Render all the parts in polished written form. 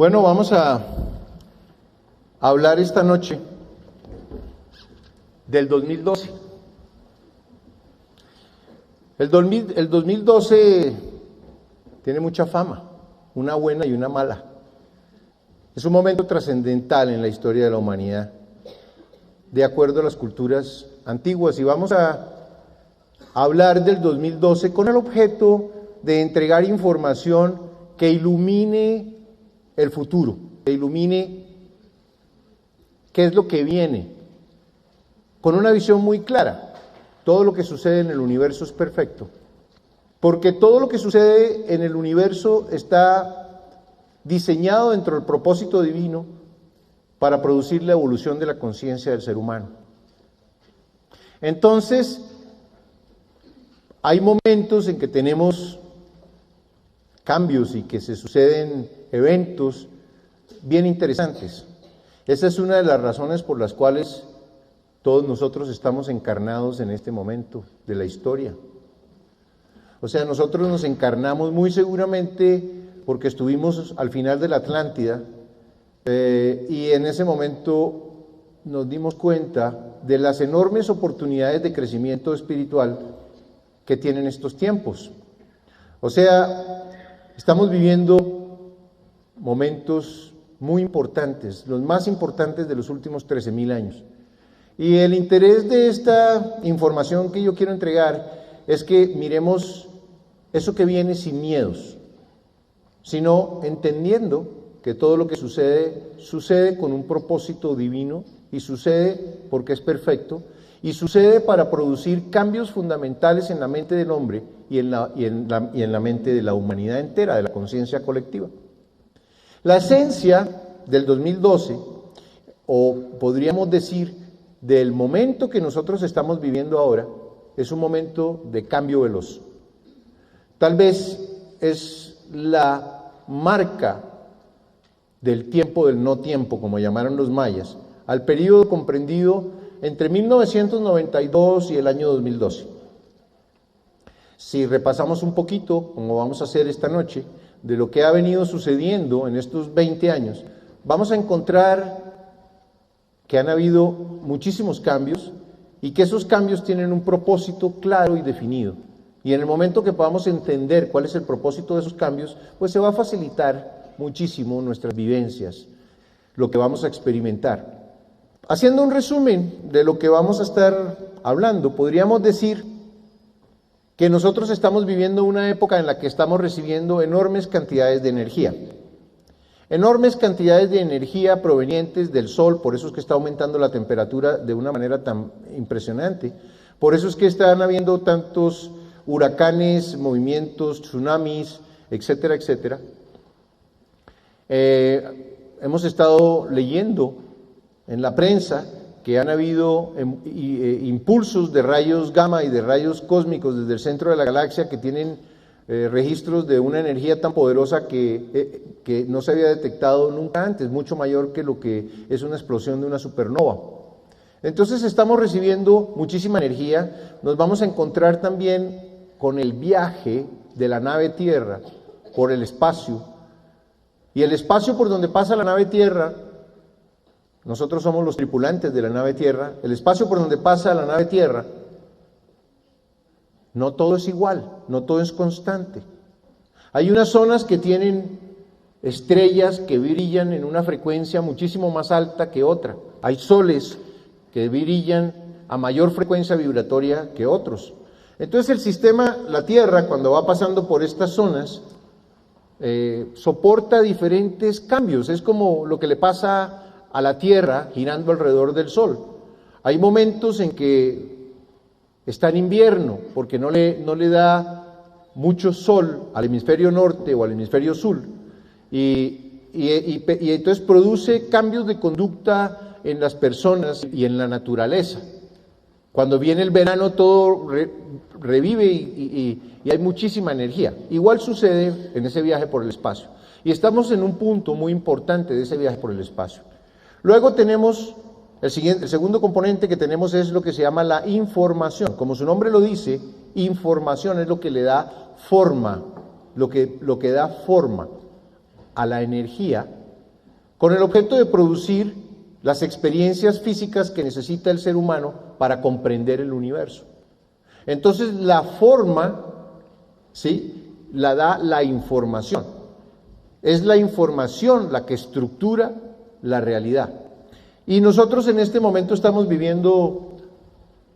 Bueno, vamos a hablar esta noche del 2012. El 2012 tiene mucha fama, una buena y una mala. Es un momento trascendental en la historia de la humanidad, de acuerdo a las culturas antiguas, y vamos a hablar del 2012 con el objeto de entregar información que ilumine el futuro, que ilumine qué es lo que viene, con una visión muy clara. Todo lo que sucede en el universo es perfecto, porque todo lo que sucede en el universo está diseñado dentro del propósito divino para producir la evolución de la conciencia del ser humano. Entonces, hay momentos en que tenemos cambios y que se suceden eventos bien interesantes. Esa es una de las razones por las cuales todos nosotros estamos encarnados en este momento de la historia. O sea, nosotros nos encarnamos muy seguramente porque estuvimos al final de la Atlántida y en ese momento nos dimos cuenta de las enormes oportunidades de crecimiento espiritual que tienen estos tiempos. O sea, estamos viviendo momentos muy importantes, los más importantes de los últimos 13.000 años. Y el interés de esta información que yo quiero entregar es que miremos eso que viene sin miedos, sino entendiendo que todo lo que sucede, sucede con un propósito divino y sucede porque es perfecto y sucede para producir cambios fundamentales en la mente del hombre y en la mente de la humanidad entera, de la conciencia colectiva. La esencia del 2012, o podríamos decir del momento que nosotros estamos viviendo ahora, es un momento de cambio veloz. Tal vez es la marca del tiempo del no tiempo, como llamaron los mayas, al periodo comprendido entre 1992 y el año 2012. Si repasamos un poquito, como vamos a hacer esta noche, de lo que ha venido sucediendo en estos 20 años, vamos a encontrar que han habido muchísimos cambios y que esos cambios tienen un propósito claro y definido. Y en el momento que podamos entender cuál es el propósito de esos cambios, pues se va a facilitar muchísimo nuestras vivencias, lo que vamos a experimentar. Haciendo un resumen de lo que vamos a estar hablando, podríamos decir que nosotros estamos viviendo una época en la que estamos recibiendo enormes cantidades de energía. Enormes cantidades de energía provenientes del Sol, por eso es que está aumentando la temperatura de una manera tan impresionante. Por eso es que están habiendo tantos huracanes, movimientos, tsunamis, etcétera, etcétera. Hemos estado leyendo en la prensa que han habido impulsos de rayos gamma y de rayos cósmicos desde el centro de la galaxia que tienen registros de una energía tan poderosa que no se había detectado nunca antes, mucho mayor que lo que es una explosión de una supernova. Entonces estamos recibiendo muchísima energía, nos vamos a encontrar también con el viaje de la nave Tierra por el espacio, y el espacio por donde pasa la nave Tierra, nosotros somos los tripulantes de la nave Tierra, el espacio por donde pasa la nave Tierra, no todo es igual, no todo es constante. Hay unas zonas que tienen estrellas que brillan en una frecuencia muchísimo más alta que otra. Hay soles que brillan a mayor frecuencia vibratoria que otros. Entonces el sistema, la Tierra, cuando va pasando por estas zonas, soporta diferentes cambios. Es como lo que le pasa a la Tierra girando alrededor del Sol. Hay momentos en que está en invierno porque no le da mucho sol al hemisferio norte o al hemisferio sur y entonces produce cambios de conducta en las personas y en la naturaleza. Cuando viene el verano todo revive y hay muchísima energía. Igual sucede en ese viaje por el espacio. Y estamos en un punto muy importante de ese viaje por el espacio. Luego tenemos el segundo componente que tenemos es lo que se llama la información. Como su nombre lo dice, información es lo que le da forma, lo que da forma a la energía con el objeto de producir las experiencias físicas que necesita el ser humano para comprender el universo. Entonces, la forma, ¿sí?, la da la información. Es la información la que estructura la realidad. Y nosotros en este momento estamos viviendo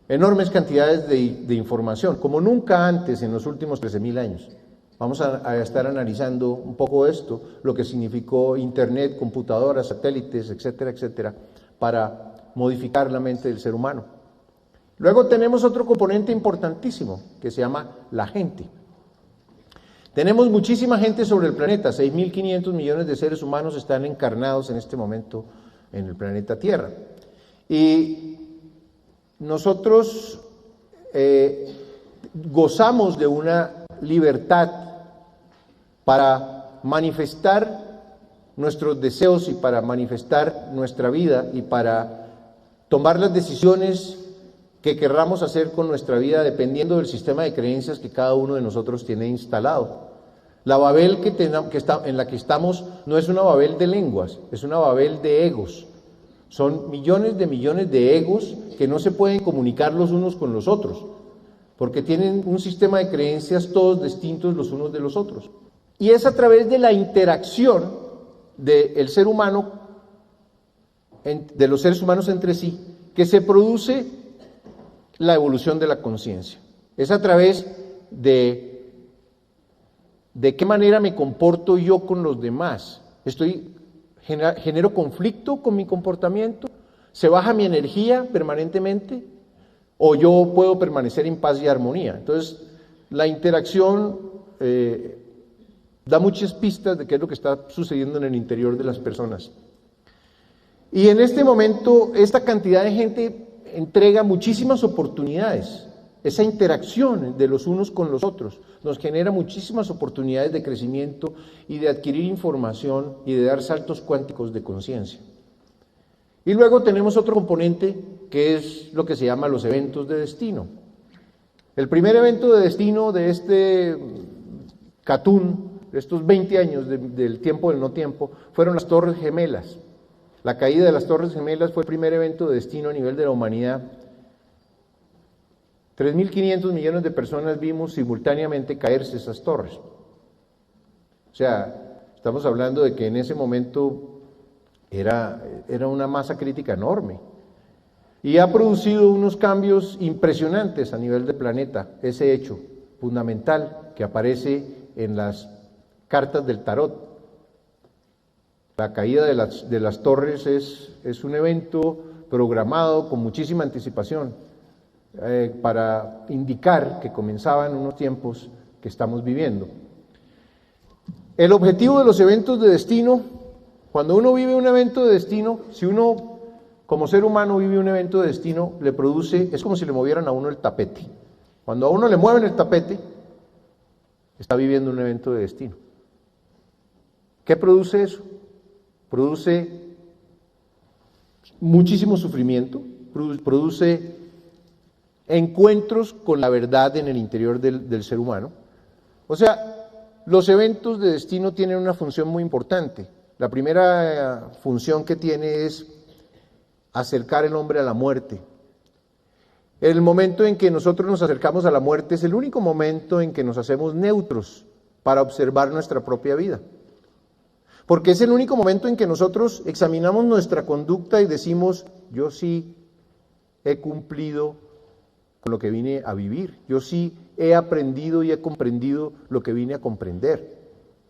enormes cantidades de información, como nunca antes en los últimos 13.000 años. Vamos a estar analizando un poco esto, lo que significó Internet, computadoras, satélites, etcétera, etcétera, para modificar la mente del ser humano. Luego tenemos otro componente importantísimo, que se llama la gente. Tenemos muchísima gente sobre el planeta, 6.500 millones de seres humanos están encarnados en este momento en el planeta Tierra. Y nosotros gozamos de una libertad para manifestar nuestros deseos y para manifestar nuestra vida y para tomar las decisiones que querramos hacer con nuestra vida dependiendo del sistema de creencias que cada uno de nosotros tiene instalado. La Babel en la que estamos no es una Babel de lenguas, es una Babel de egos. Son millones de egos que no se pueden comunicar los unos con los otros, porque tienen un sistema de creencias todos distintos los unos de los otros. Y es a través de la interacción del ser humano, de los seres humanos entre sí, que se produce la evolución de la conciencia. Es a través de qué manera me comporto yo con los demás. Genero conflicto con mi comportamiento, se baja mi energía permanentemente, o yo puedo permanecer en paz y armonía. Entonces, la interacción da muchas pistas de qué es lo que está sucediendo en el interior de las personas. Y en este momento, esta cantidad de gente entrega muchísimas oportunidades. Esa interacción de los unos con los otros nos genera muchísimas oportunidades de crecimiento y de adquirir información y de dar saltos cuánticos de conciencia. Y luego tenemos otro componente que es lo que se llama los eventos de destino. El primer evento de destino de este catún, de estos 20 años del tiempo del no tiempo, fueron las Torres Gemelas. La caída de las Torres Gemelas fue el primer evento de destino a nivel de la humanidad. 3.500 millones de personas vimos simultáneamente caerse esas torres. O sea, estamos hablando de que en ese momento era una masa crítica enorme. Y ha producido unos cambios impresionantes a nivel del planeta, ese hecho fundamental que aparece en las cartas del tarot. La caída de las torres es un evento programado con muchísima anticipación para indicar que comenzaban unos tiempos que estamos viviendo. El objetivo de los eventos de destino, cuando uno vive un evento de destino, si uno como ser humano vive un evento de destino, le produce, es como si le movieran a uno el tapete. Cuando a uno le mueven el tapete, está viviendo un evento de destino. ¿Qué produce eso? Produce muchísimo sufrimiento, produce encuentros con la verdad en el interior del ser humano. O sea, los eventos de destino tienen una función muy importante. La primera función que tiene es acercar el hombre a la muerte. El momento en que nosotros nos acercamos a la muerte es el único momento en que nos hacemos neutros para observar nuestra propia vida. Porque es el único momento en que nosotros examinamos nuestra conducta y decimos, yo sí he cumplido con lo que vine a vivir, yo sí he aprendido y he comprendido lo que vine a comprender,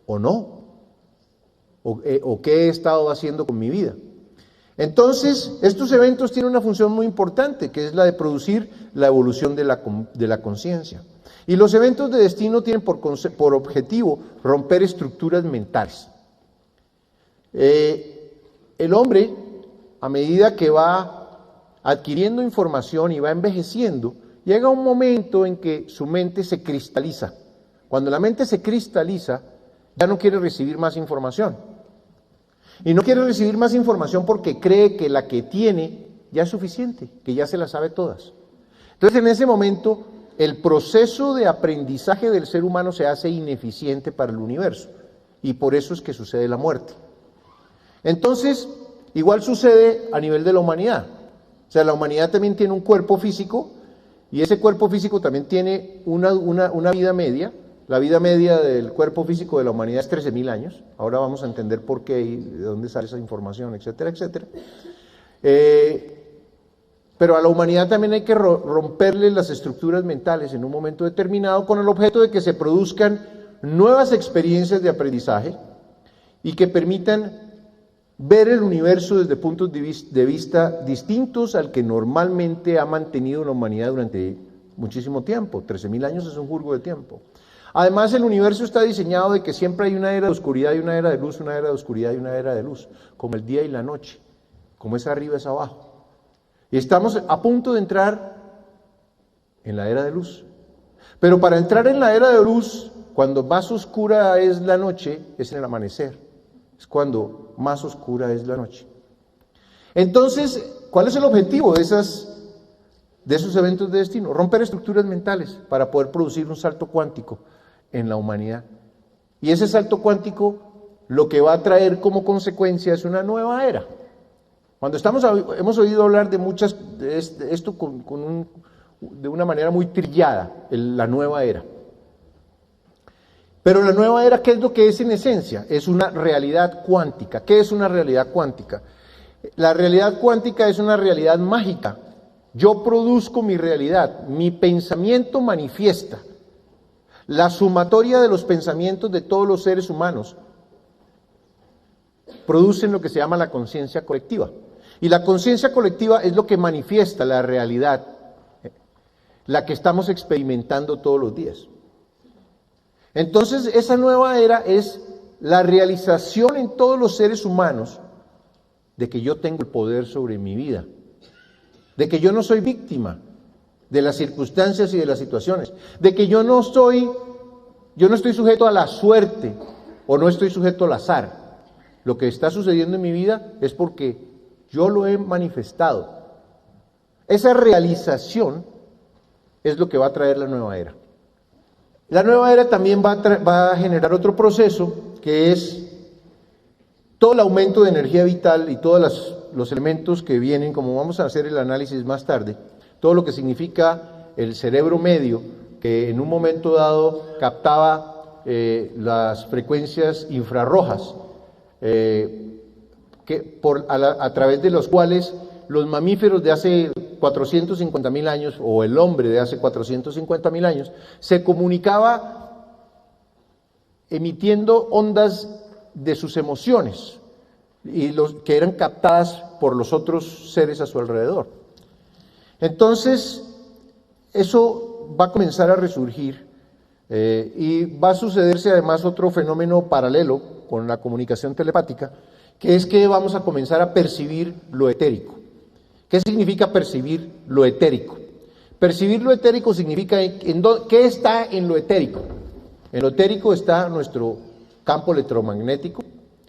o no, o qué he estado haciendo con mi vida. Entonces, estos eventos tienen una función muy importante, que es la de producir la evolución de la conciencia. Y los eventos de destino tienen por objetivo romper estructuras mentales. El hombre, a medida que va adquiriendo información y va envejeciendo, llega un momento en que su mente se cristaliza. Cuando la mente se cristaliza, ya no quiere recibir más información. Y no quiere recibir más información porque cree que la que tiene ya es suficiente, que ya se la sabe todas. Entonces, en ese momento, el proceso de aprendizaje del ser humano se hace ineficiente para el universo. Y por eso es que sucede la muerte. Entonces, igual sucede a nivel de la humanidad. O sea, la humanidad también tiene un cuerpo físico y ese cuerpo físico también tiene una vida media. La vida media del cuerpo físico de la humanidad es 13.000 años. Ahora vamos a entender por qué y de dónde sale esa información, etcétera, etcétera. Pero a la humanidad también hay que romperle las estructuras mentales en un momento determinado con el objeto de que se produzcan nuevas experiencias de aprendizaje y que permitan ver el universo desde puntos de vista distintos al que normalmente ha mantenido la humanidad durante muchísimo tiempo. 13.000 años es un jurgo de tiempo. Además, el universo está diseñado de que siempre hay una era de oscuridad y una era de luz, una era de oscuridad y una era de luz, como el día y la noche, como es arriba es abajo. Y estamos a punto de entrar en la era de luz. Pero para entrar en la era de luz, cuando más oscura es la noche, es en el amanecer. Es cuando más oscura es la noche. Entonces, ¿cuál es el objetivo de esos eventos de destino? Romper estructuras mentales para poder producir un salto cuántico en la humanidad. Y ese salto cuántico lo que va a traer como consecuencia es una nueva era. Cuando hemos oído hablar de esto de una manera muy trillada, la nueva era. Pero la nueva era, ¿qué es lo que es en esencia? Es una realidad cuántica. ¿Qué es una realidad cuántica? La realidad cuántica es una realidad mágica. Yo produzco mi realidad, mi pensamiento manifiesta. La sumatoria de los pensamientos de todos los seres humanos producen lo que se llama la conciencia colectiva. Y la conciencia colectiva es lo que manifiesta la realidad, la que estamos experimentando todos los días. Entonces, esa nueva era es la realización en todos los seres humanos de que yo tengo el poder sobre mi vida, de que yo no soy víctima de las circunstancias y de las situaciones, de que yo no estoy sujeto a la suerte o no estoy sujeto al azar. Lo que está sucediendo en mi vida es porque yo lo he manifestado. Esa realización es lo que va a traer la nueva era. La nueva era también va a generar otro proceso que es todo el aumento de energía vital y todos los elementos que vienen, como vamos a hacer el análisis más tarde, todo lo que significa el cerebro medio, que en un momento dado captaba las frecuencias infrarrojas, a través de los cuales los mamíferos de hace 450.000 años, o el hombre de hace 450.000 años, se comunicaba emitiendo ondas de sus emociones, que eran captadas por los otros seres a su alrededor. Entonces, eso va a comenzar a resurgir y va a sucederse además otro fenómeno paralelo con la comunicación telepática, que es que vamos a comenzar a percibir lo etérico. ¿Qué significa percibir lo etérico? Percibir lo etérico significa ¿qué está en lo etérico? En lo etérico está nuestro campo electromagnético,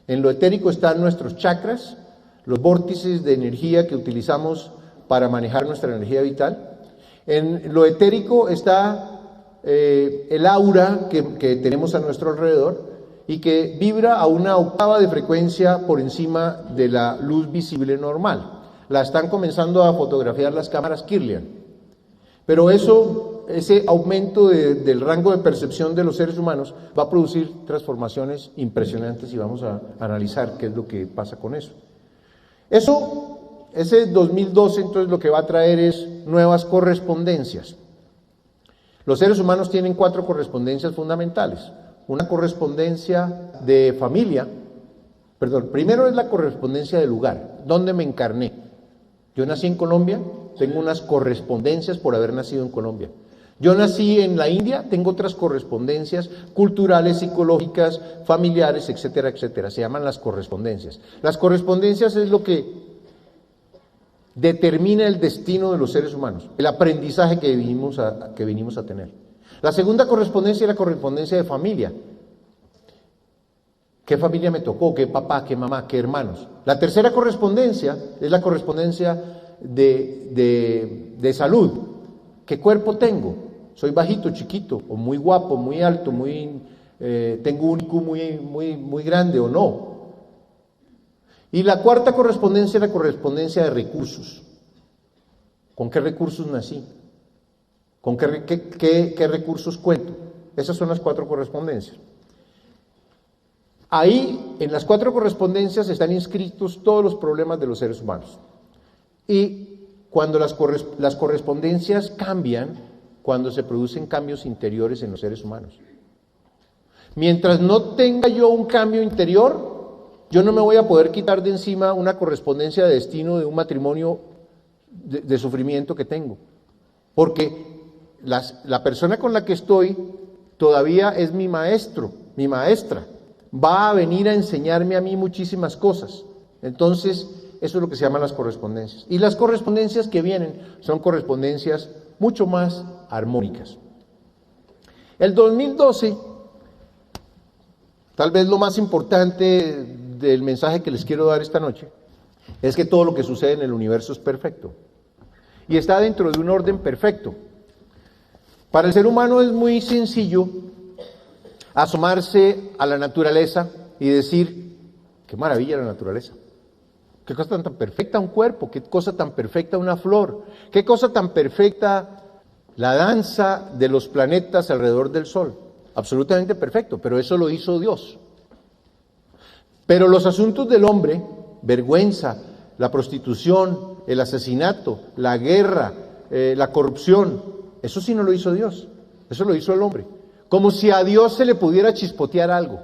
en lo etérico están nuestros chakras, los vórtices de energía que utilizamos para manejar nuestra energía vital. En lo etérico está el aura que tenemos a nuestro alrededor y que vibra a una octava de frecuencia por encima de la luz visible normal. La están comenzando a fotografiar las cámaras Kirlian. Pero ese aumento del rango de percepción de los seres humanos va a producir transformaciones impresionantes y vamos a analizar qué es lo que pasa con eso. Ese 2012 entonces lo que va a traer es nuevas correspondencias. Los seres humanos tienen 4 correspondencias fundamentales. Una correspondencia de familia, primero es la correspondencia de lugar, ¿dónde me encarné? Yo nací en Colombia, tengo unas correspondencias por haber nacido en Colombia. Yo nací en la India, tengo otras correspondencias culturales, psicológicas, familiares, etcétera, etcétera. Se llaman las correspondencias. Las correspondencias es lo que determina el destino de los seres humanos, el aprendizaje que venimos a tener. La segunda correspondencia es la correspondencia de familia. ¿Qué familia me tocó? ¿Qué papá? ¿Qué mamá? ¿Qué hermanos? La tercera correspondencia es la correspondencia de salud. ¿Qué cuerpo tengo? ¿Soy bajito, chiquito, o muy guapo, muy alto, tengo un IQ muy grande o no? Y la cuarta correspondencia es la correspondencia de recursos. ¿Con qué recursos nací? ¿Con qué recursos cuento? Esas son las 4 correspondencias. Ahí, en las 4 correspondencias, están inscritos todos los problemas de los seres humanos. Y cuando las correspondencias cambian, cuando se producen cambios interiores en los seres humanos. Mientras no tenga yo un cambio interior, yo no me voy a poder quitar de encima una correspondencia de destino de un matrimonio de sufrimiento que tengo. Porque la persona con la que estoy todavía es mi maestro, mi maestra. Va a venir a enseñarme a mí muchísimas cosas. Entonces, eso es lo que se llaman las correspondencias. Y las correspondencias que vienen son correspondencias mucho más armónicas. El 2012, tal vez lo más importante del mensaje que les quiero dar esta noche, es que todo lo que sucede en el universo es perfecto. Y está dentro de un orden perfecto. Para el ser humano es muy sencillo asomarse a la naturaleza y decir, qué maravilla la naturaleza, qué cosa tan perfecta un cuerpo, qué cosa tan perfecta una flor, qué cosa tan perfecta la danza de los planetas alrededor del Sol, absolutamente perfecto, pero eso lo hizo Dios. Pero los asuntos del hombre, vergüenza, la prostitución, el asesinato, la guerra, la corrupción, eso sí no lo hizo Dios, eso lo hizo el hombre. Como si a Dios se le pudiera chispotear algo.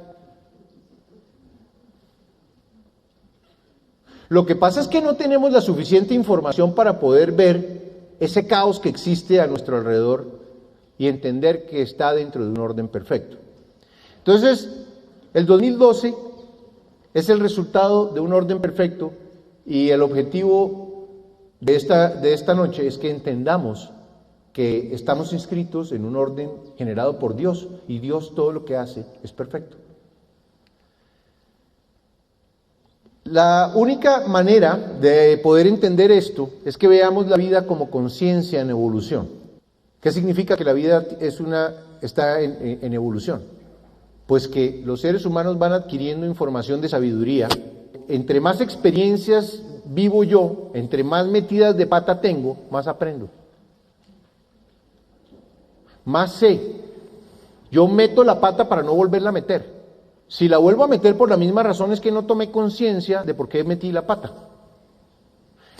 Lo que pasa es que no tenemos la suficiente información para poder ver ese caos que existe a nuestro alrededor y entender que está dentro de un orden perfecto. Entonces, el 2012 es el resultado de un orden perfecto y el objetivo de esta noche es que entendamos que estamos inscritos en un orden generado por Dios y Dios todo lo que hace es perfecto. La única manera de poder entender esto es que veamos la vida como conciencia en evolución. ¿Qué significa que la vida está en evolución? Pues que los seres humanos van adquiriendo información de sabiduría. Entre más experiencias vivo yo, entre más metidas de pata tengo, más aprendo. Más sé. Yo meto la pata para no volverla a meter. Si la vuelvo a meter por la misma razón es que no tomé conciencia de por qué metí la pata.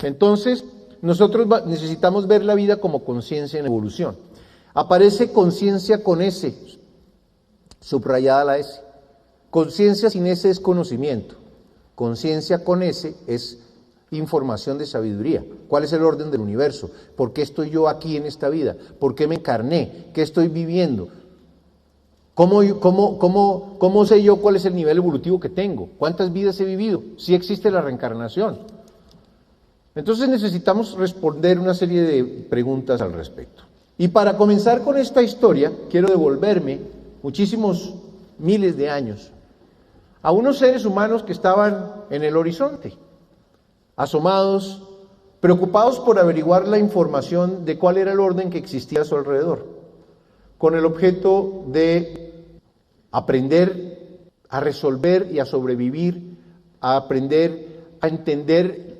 Entonces, nosotros necesitamos ver la vida como conciencia en evolución. Aparece conciencia con S, subrayada la S. Conciencia sin S es conocimiento. Conciencia con S es información de sabiduría. ¿Cuál es el orden del universo? ¿Por qué estoy yo aquí en esta vida? ¿Por qué me encarné? ¿Qué estoy viviendo? ¿Cómo sé yo cuál es el nivel evolutivo que tengo? ¿Cuántas vidas he vivido? ¿Sí existe la reencarnación? Entonces necesitamos responder una serie de preguntas al respecto. Y para comenzar con esta historia, quiero devolverme muchísimos miles de años a unos seres humanos que estaban en el horizonte, asomados, preocupados por averiguar la información de cuál era el orden que existía a su alrededor, con el objeto de aprender a resolver y a sobrevivir, a aprender a entender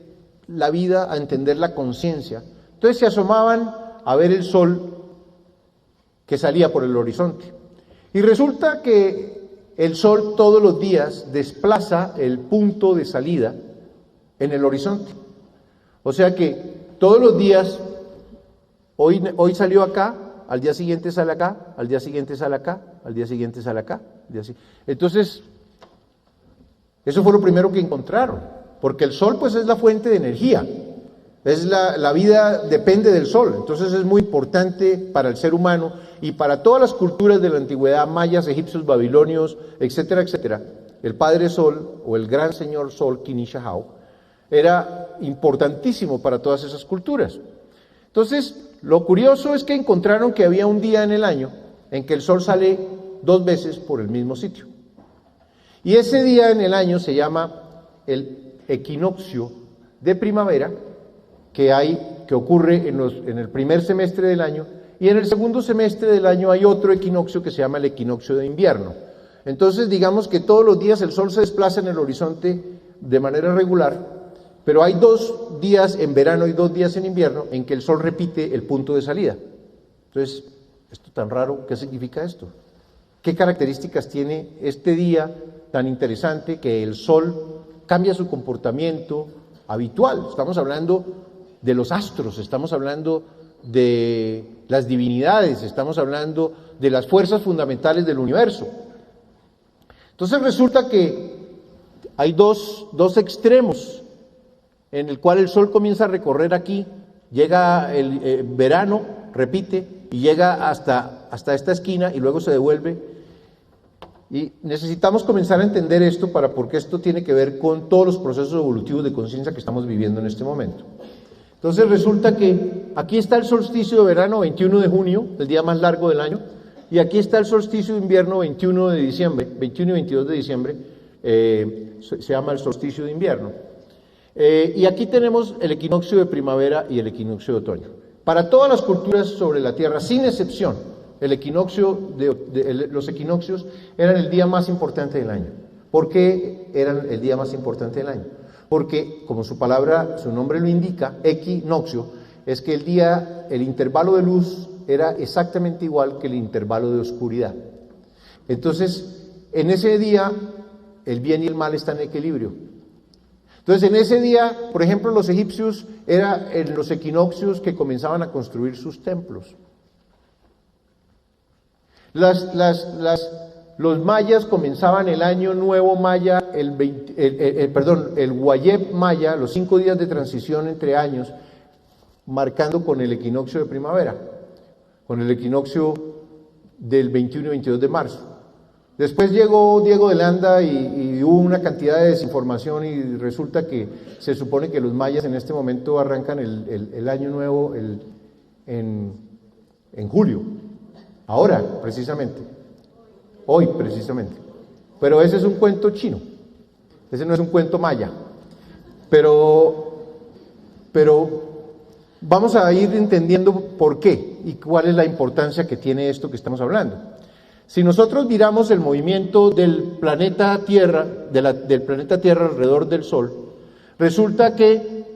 la vida, a entender la conciencia. Entonces se asomaban a ver el sol que salía por el horizonte. Y resulta que el sol todos los días desplaza el punto de salida en el horizonte. O sea que todos los días, hoy salió acá, al día siguiente sale acá, al día siguiente sale acá, al día siguiente sale acá. Entonces, eso fue lo primero que encontraron, porque el sol pues es la fuente de energía, la vida depende del sol, entonces es muy importante para el ser humano y para todas las culturas de la antigüedad, mayas, egipcios, babilonios, etcétera, etcétera. El Padre Sol o el Gran Señor Sol, Kinishahau, era importantísimo para todas esas culturas. Entonces, lo curioso es que encontraron que había un día en el año en que el sol sale 2 veces por el mismo sitio. Y ese día en el año se llama el equinoccio de primavera, que ocurre en el primer semestre del año, y en el segundo semestre del año hay otro equinoccio que se llama el equinoccio de invierno. Entonces, digamos que todos los días el sol se desplaza en el horizonte de manera regular, pero hay 2 días en verano y 2 días en invierno en que el Sol repite el punto de salida. Entonces, esto tan raro, ¿qué significa esto? ¿Qué características tiene este día tan interesante que el Sol cambia su comportamiento habitual? Estamos hablando de los astros, estamos hablando de las divinidades, estamos hablando de las fuerzas fundamentales del universo. Entonces resulta que hay dos extremos en el cual el Sol comienza a recorrer aquí, llega el verano, repite, y llega hasta esta esquina y luego se devuelve. Y necesitamos comenzar a entender esto porque esto tiene que ver con todos los procesos evolutivos de conciencia que estamos viviendo en este momento. Entonces resulta que aquí está el solsticio de verano, 21 de junio, el día más largo del año, y aquí está el solsticio de invierno, 21 de diciembre, 21 y 22 de diciembre, se llama el solsticio de invierno. Y aquí tenemos el equinoccio de primavera y el equinoccio de otoño. Para todas las culturas sobre la Tierra, sin excepción, los equinoccios eran el día más importante del año. ¿Por qué eran el día más importante del año? Porque, como su nombre lo indica, equinoccio, es que el intervalo de luz era exactamente igual que el intervalo de oscuridad. Entonces, en ese día, el bien y el mal están en equilibrio. Entonces, en ese día, por ejemplo, los egipcios, era en los equinoccios que comenzaban a construir sus templos. Los mayas comenzaban el año nuevo maya, el Guayeb maya, los 5 días de transición entre años, marcando con el equinoccio de primavera, con el equinoccio del 21 y 22 de marzo. Después llegó Diego de Landa y hubo una cantidad de desinformación y resulta que se supone que los mayas en este momento arrancan el año nuevo en julio, ahora precisamente, hoy precisamente. Pero ese es un cuento chino, ese no es un cuento maya. Pero vamos a ir entendiendo por qué y cuál es la importancia que tiene esto que estamos hablando. Si nosotros miramos el movimiento del planeta Tierra, del planeta Tierra alrededor del Sol, resulta que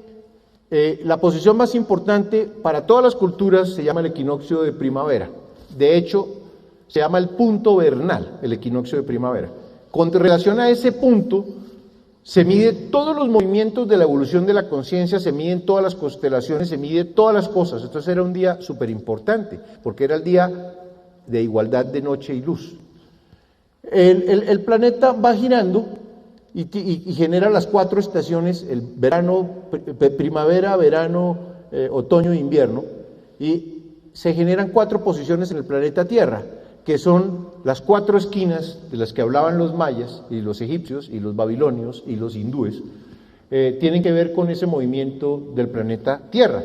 la posición más importante para todas las culturas se llama el equinoccio de primavera. De hecho, se llama el punto vernal, el equinoccio de primavera. Con relación a ese punto, se mide todos los movimientos de la evolución de la conciencia, se miden todas las constelaciones, se mide todas las cosas. Entonces era un día súper importante, porque era el día de igualdad de noche y luz. El planeta va girando y genera las 4 estaciones, el verano, primavera, verano, otoño e invierno, y se generan 4 posiciones en el planeta Tierra, que son las 4 esquinas de las que hablaban los mayas y los egipcios y los babilonios y los hindúes, tienen que ver con ese movimiento del planeta Tierra.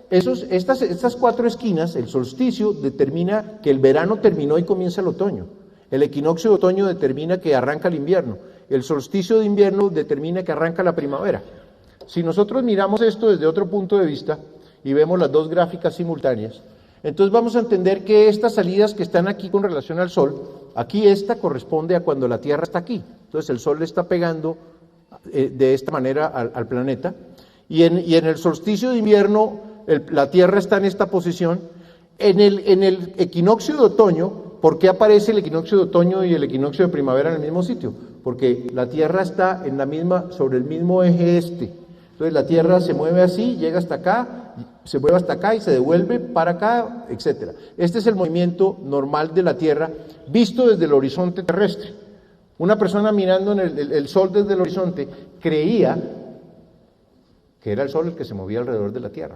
Estas 4 esquinas, el solsticio determina que el verano terminó y comienza el otoño. El equinoccio de otoño determina que arranca el invierno. El solsticio de invierno determina que arranca la primavera. Si nosotros miramos esto desde otro punto de vista y vemos las 2 gráficas simultáneas, entonces vamos a entender que estas salidas que están aquí con relación al Sol, aquí esta corresponde a cuando la Tierra está aquí. Entonces el Sol le está pegando de esta manera al planeta. Y en el solsticio de invierno, la Tierra está en esta posición. En el equinoccio de otoño, ¿por qué aparece el equinoccio de otoño y el equinoccio de primavera en el mismo sitio? Porque la Tierra está sobre el mismo eje este. Entonces la Tierra se mueve así, llega hasta acá, se mueve hasta acá y se devuelve para acá, etc. Este es el movimiento normal de la Tierra visto desde el horizonte terrestre. Una persona mirando el Sol desde el horizonte creía que era el Sol el que se movía alrededor de la Tierra.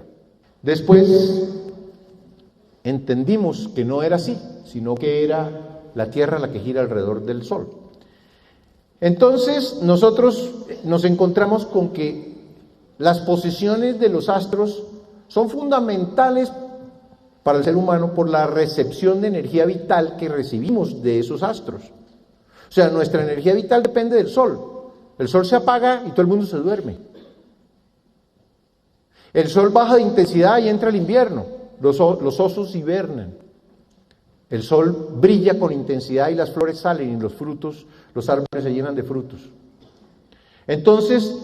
Después entendimos que no era así, sino que era la Tierra la que gira alrededor del Sol. Entonces nosotros nos encontramos con que las posiciones de los astros son fundamentales para el ser humano por la recepción de energía vital que recibimos de esos astros. O sea, nuestra energía vital depende del Sol. El Sol se apaga y todo el mundo se duerme. El Sol baja de intensidad y entra el invierno. Los osos hibernan. El Sol brilla con intensidad y las flores salen y los árboles se llenan de frutos. Entonces,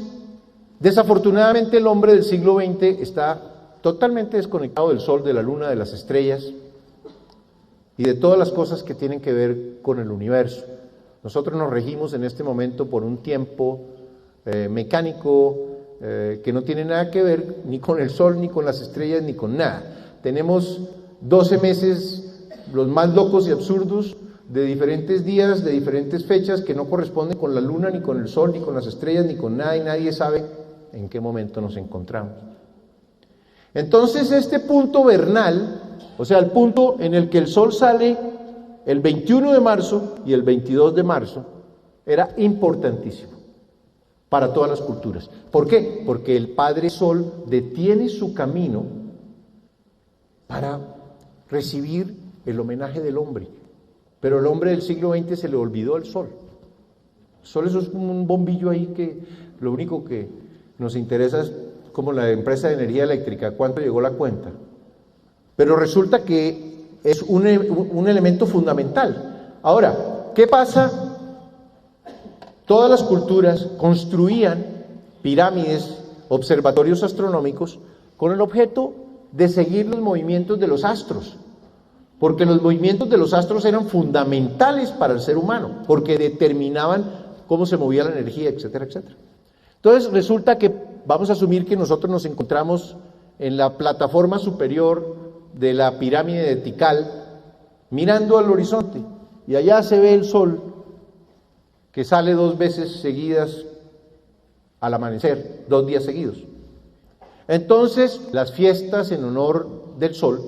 desafortunadamente el hombre del siglo XX está totalmente desconectado del sol, de la luna, de las estrellas y de todas las cosas que tienen que ver con el universo. Nosotros nos regimos en este momento por un tiempo mecánico que no tiene nada que ver ni con el sol, ni con las estrellas, ni con nada. Tenemos 12 meses, los más locos y absurdos, de diferentes días, de diferentes fechas que no corresponden con la luna, ni con el sol, ni con las estrellas, ni con nada, y nadie sabe en qué momento nos encontramos. Entonces este punto vernal, o sea, el punto en el que el sol sale el 21 de marzo y el 22 de marzo, era importantísimo para todas las culturas. ¿Por qué? Porque el Padre Sol detiene su camino para recibir el homenaje del hombre. Pero el hombre del siglo XX se le olvidó el sol. El sol eso es como un bombillo ahí que lo único que nos interesa es como la empresa de energía eléctrica, cuánto llegó la cuenta. Pero resulta que es un elemento fundamental. Ahora, ¿qué pasa? Todas las culturas construían pirámides, observatorios astronómicos, con el objeto de seguir los movimientos de los astros, porque los movimientos de los astros eran fundamentales para el ser humano, porque determinaban cómo se movía la energía, etcétera, etcétera. Entonces resulta que vamos a asumir que nosotros nos encontramos en la plataforma superior de la pirámide de Tikal, mirando al horizonte, y allá se ve el sol que sale 2 veces seguidas al amanecer, 2 días seguidos. Entonces, las fiestas en honor del sol,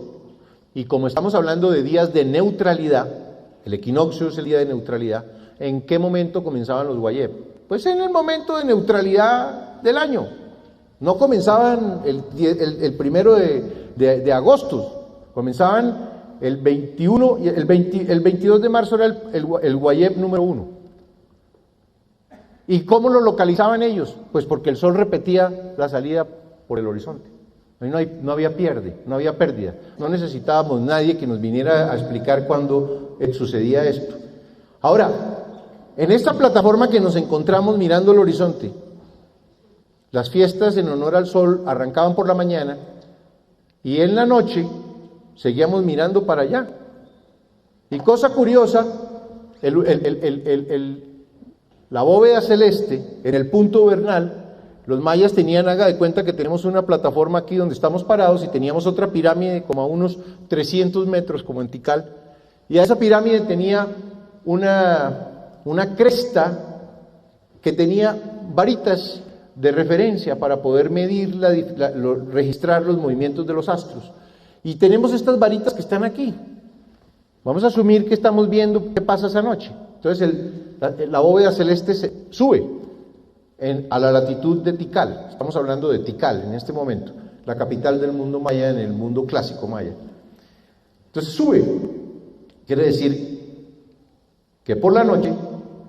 y como estamos hablando de días de neutralidad, el equinoccio es el día de neutralidad, ¿en qué momento comenzaban los Guayeb? Pues en el momento de neutralidad del año. No comenzaban el 1 de agosto, comenzaban el 21, el 22 de marzo era el Guayeb número 1. ¿Y cómo lo localizaban ellos? Pues porque el sol repetía la salida por el horizonte. No había pérdida. No necesitábamos nadie que nos viniera a explicar cuándo sucedía esto. Ahora, en esta plataforma que nos encontramos mirando el horizonte, las fiestas en honor al sol arrancaban por la mañana y en la noche seguíamos mirando para allá. Y cosa curiosa, la bóveda celeste, en el punto vernal, los mayas tenían, haga de cuenta que tenemos una plataforma aquí donde estamos parados y teníamos otra pirámide como a unos 300 metros, como en Tikal, y a esa pirámide tenía una cresta que tenía varitas de referencia para poder medir, registrar los movimientos de los astros. Y tenemos estas varitas que están aquí. Vamos a asumir que estamos viendo qué pasa esa noche. Entonces la bóveda celeste sube a la latitud de Tikal. Estamos hablando de Tikal en este momento, la capital del mundo maya, en el mundo clásico maya. Entonces sube, quiere decir que por la noche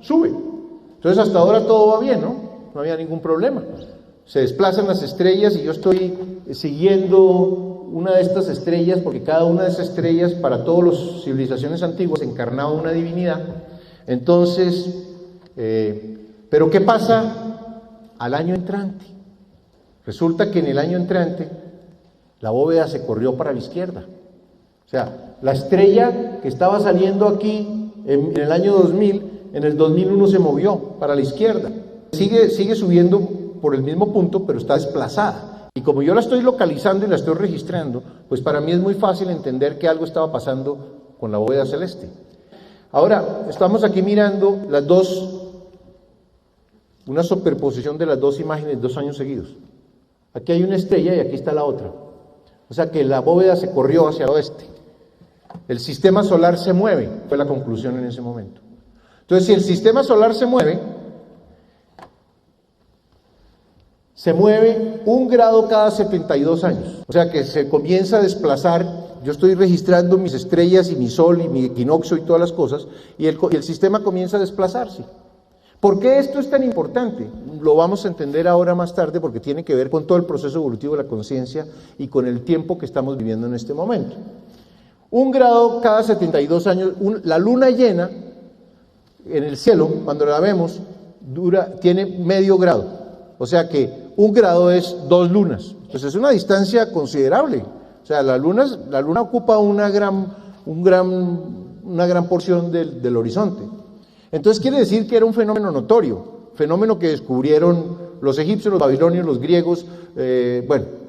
sube. Entonces hasta ahora todo va bien, ¿no? No había ningún problema. Se desplazan las estrellas y yo estoy siguiendo una de estas estrellas, porque cada una de esas estrellas para todas las civilizaciones antiguas encarnaba una divinidad. Entonces, pero ¿qué pasa al año entrante? Resulta que en el año entrante la bóveda se corrió para la izquierda. O sea, la estrella que estaba saliendo aquí en el año 2000, en el 2001 se movió para la izquierda. Sigue subiendo por el mismo punto, pero está desplazada. Y como yo la estoy localizando y la estoy registrando, pues para mí es muy fácil entender que algo estaba pasando con la bóveda celeste. Ahora, estamos aquí mirando una superposición de las dos imágenes 2 años seguidos. Aquí hay una estrella y aquí está la otra. O sea que la bóveda se corrió hacia el oeste. El sistema solar se mueve, fue la conclusión en ese momento. Entonces, si el sistema solar se mueve 1 grado cada 72 años. O sea que se comienza a desplazar. Yo estoy registrando mis estrellas y mi sol y mi equinoccio y todas las cosas, y el sistema comienza a desplazarse. ¿Por qué esto es tan importante? Lo vamos a entender ahora más tarde, porque tiene que ver con todo el proceso evolutivo de la conciencia y con el tiempo que estamos viviendo en este momento. 1 grado cada 72 años, la luna llena en el cielo, cuando la vemos, tiene medio grado, o sea que 1 grado es 2 lunas, pues es una distancia considerable. O sea, la luna ocupa una gran porción del horizonte. Entonces quiere decir que era un fenómeno notorio, fenómeno que descubrieron los egipcios, los babilonios, los griegos.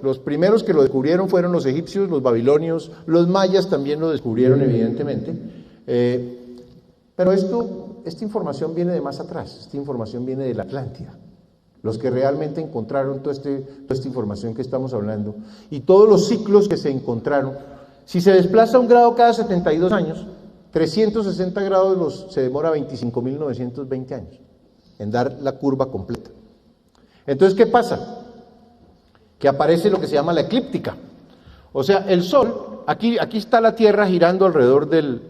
Los primeros que lo descubrieron fueron los egipcios, los babilonios, los mayas también lo descubrieron evidentemente. Pero esta información viene de más atrás, esta información viene de la Atlántida. Los que realmente encontraron toda esta información que estamos hablando y todos los ciclos que se encontraron. Si se desplaza 1 grado cada 72 años, 360 grados se demora 25.920 años en dar la curva completa. Entonces, ¿qué pasa? Que aparece lo que se llama la eclíptica. O sea, el Sol, aquí está la Tierra girando alrededor del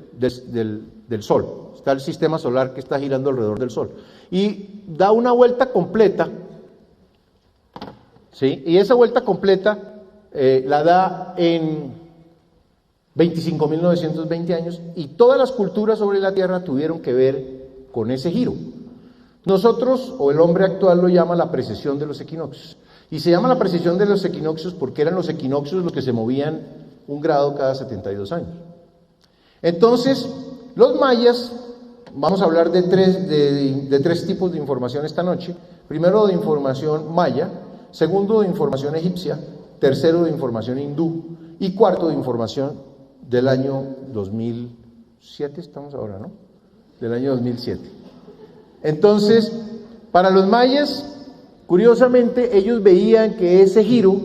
Sol. Está el sistema solar que está girando alrededor del Sol. Y da una vuelta completa, ¿sí? Y esa vuelta completa la da en 25.920 años, y todas las culturas sobre la Tierra tuvieron que ver con ese giro. Nosotros, o el hombre actual, lo llama la precesión de los equinoccios. Y se llama la precesión de los equinoccios porque eran los equinoccios los que se movían 1 grado cada 72 años. Entonces, los mayas, vamos a hablar de tres tipos de información esta noche. Primero, de información maya; segundo, de información egipcia; tercero, de información hindú; y cuarto, de información del año 2007, estamos ahora, ¿no? Del año 2007. Entonces, para los mayas, curiosamente, ellos veían que ese giro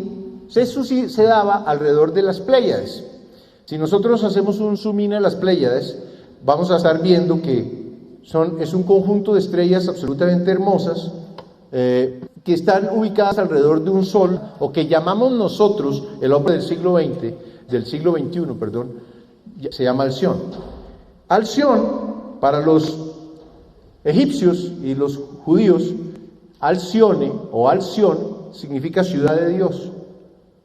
se daba alrededor de las Pléyades. Si nosotros hacemos un zoom in a las Pléyades, vamos a estar viendo que es un conjunto de estrellas absolutamente hermosas, que están ubicadas alrededor de un sol, o que llamamos nosotros, el hombre del siglo XXI, se llama Alción. Alción, para los egipcios y los judíos, Alcione o Alción significa ciudad de Dios,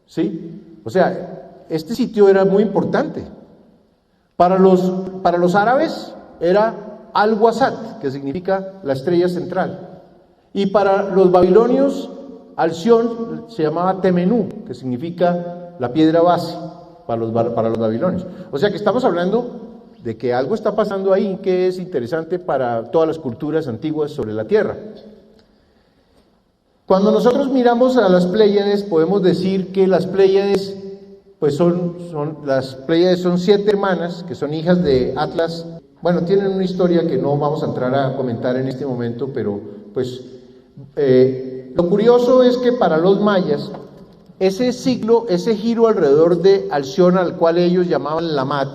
¿sí? O sea, este sitio era muy importante. Para los árabes era Al-Wasat, que significa la estrella central. Y para los babilonios, Alción se llamaba Temenú, que significa la piedra base para los babilonios. O sea que estamos hablando de que algo está pasando ahí que es interesante para todas las culturas antiguas sobre la Tierra. Cuando nosotros miramos a las Pléyades, podemos decir que las Pléyades, pues son 7 hermanas que son hijas de Atlas. Bueno, tienen una historia que no vamos a entrar a comentar en este momento, pero pues lo curioso es que para los mayas, ese giro alrededor de Alción, al cual ellos llamaban Lamat,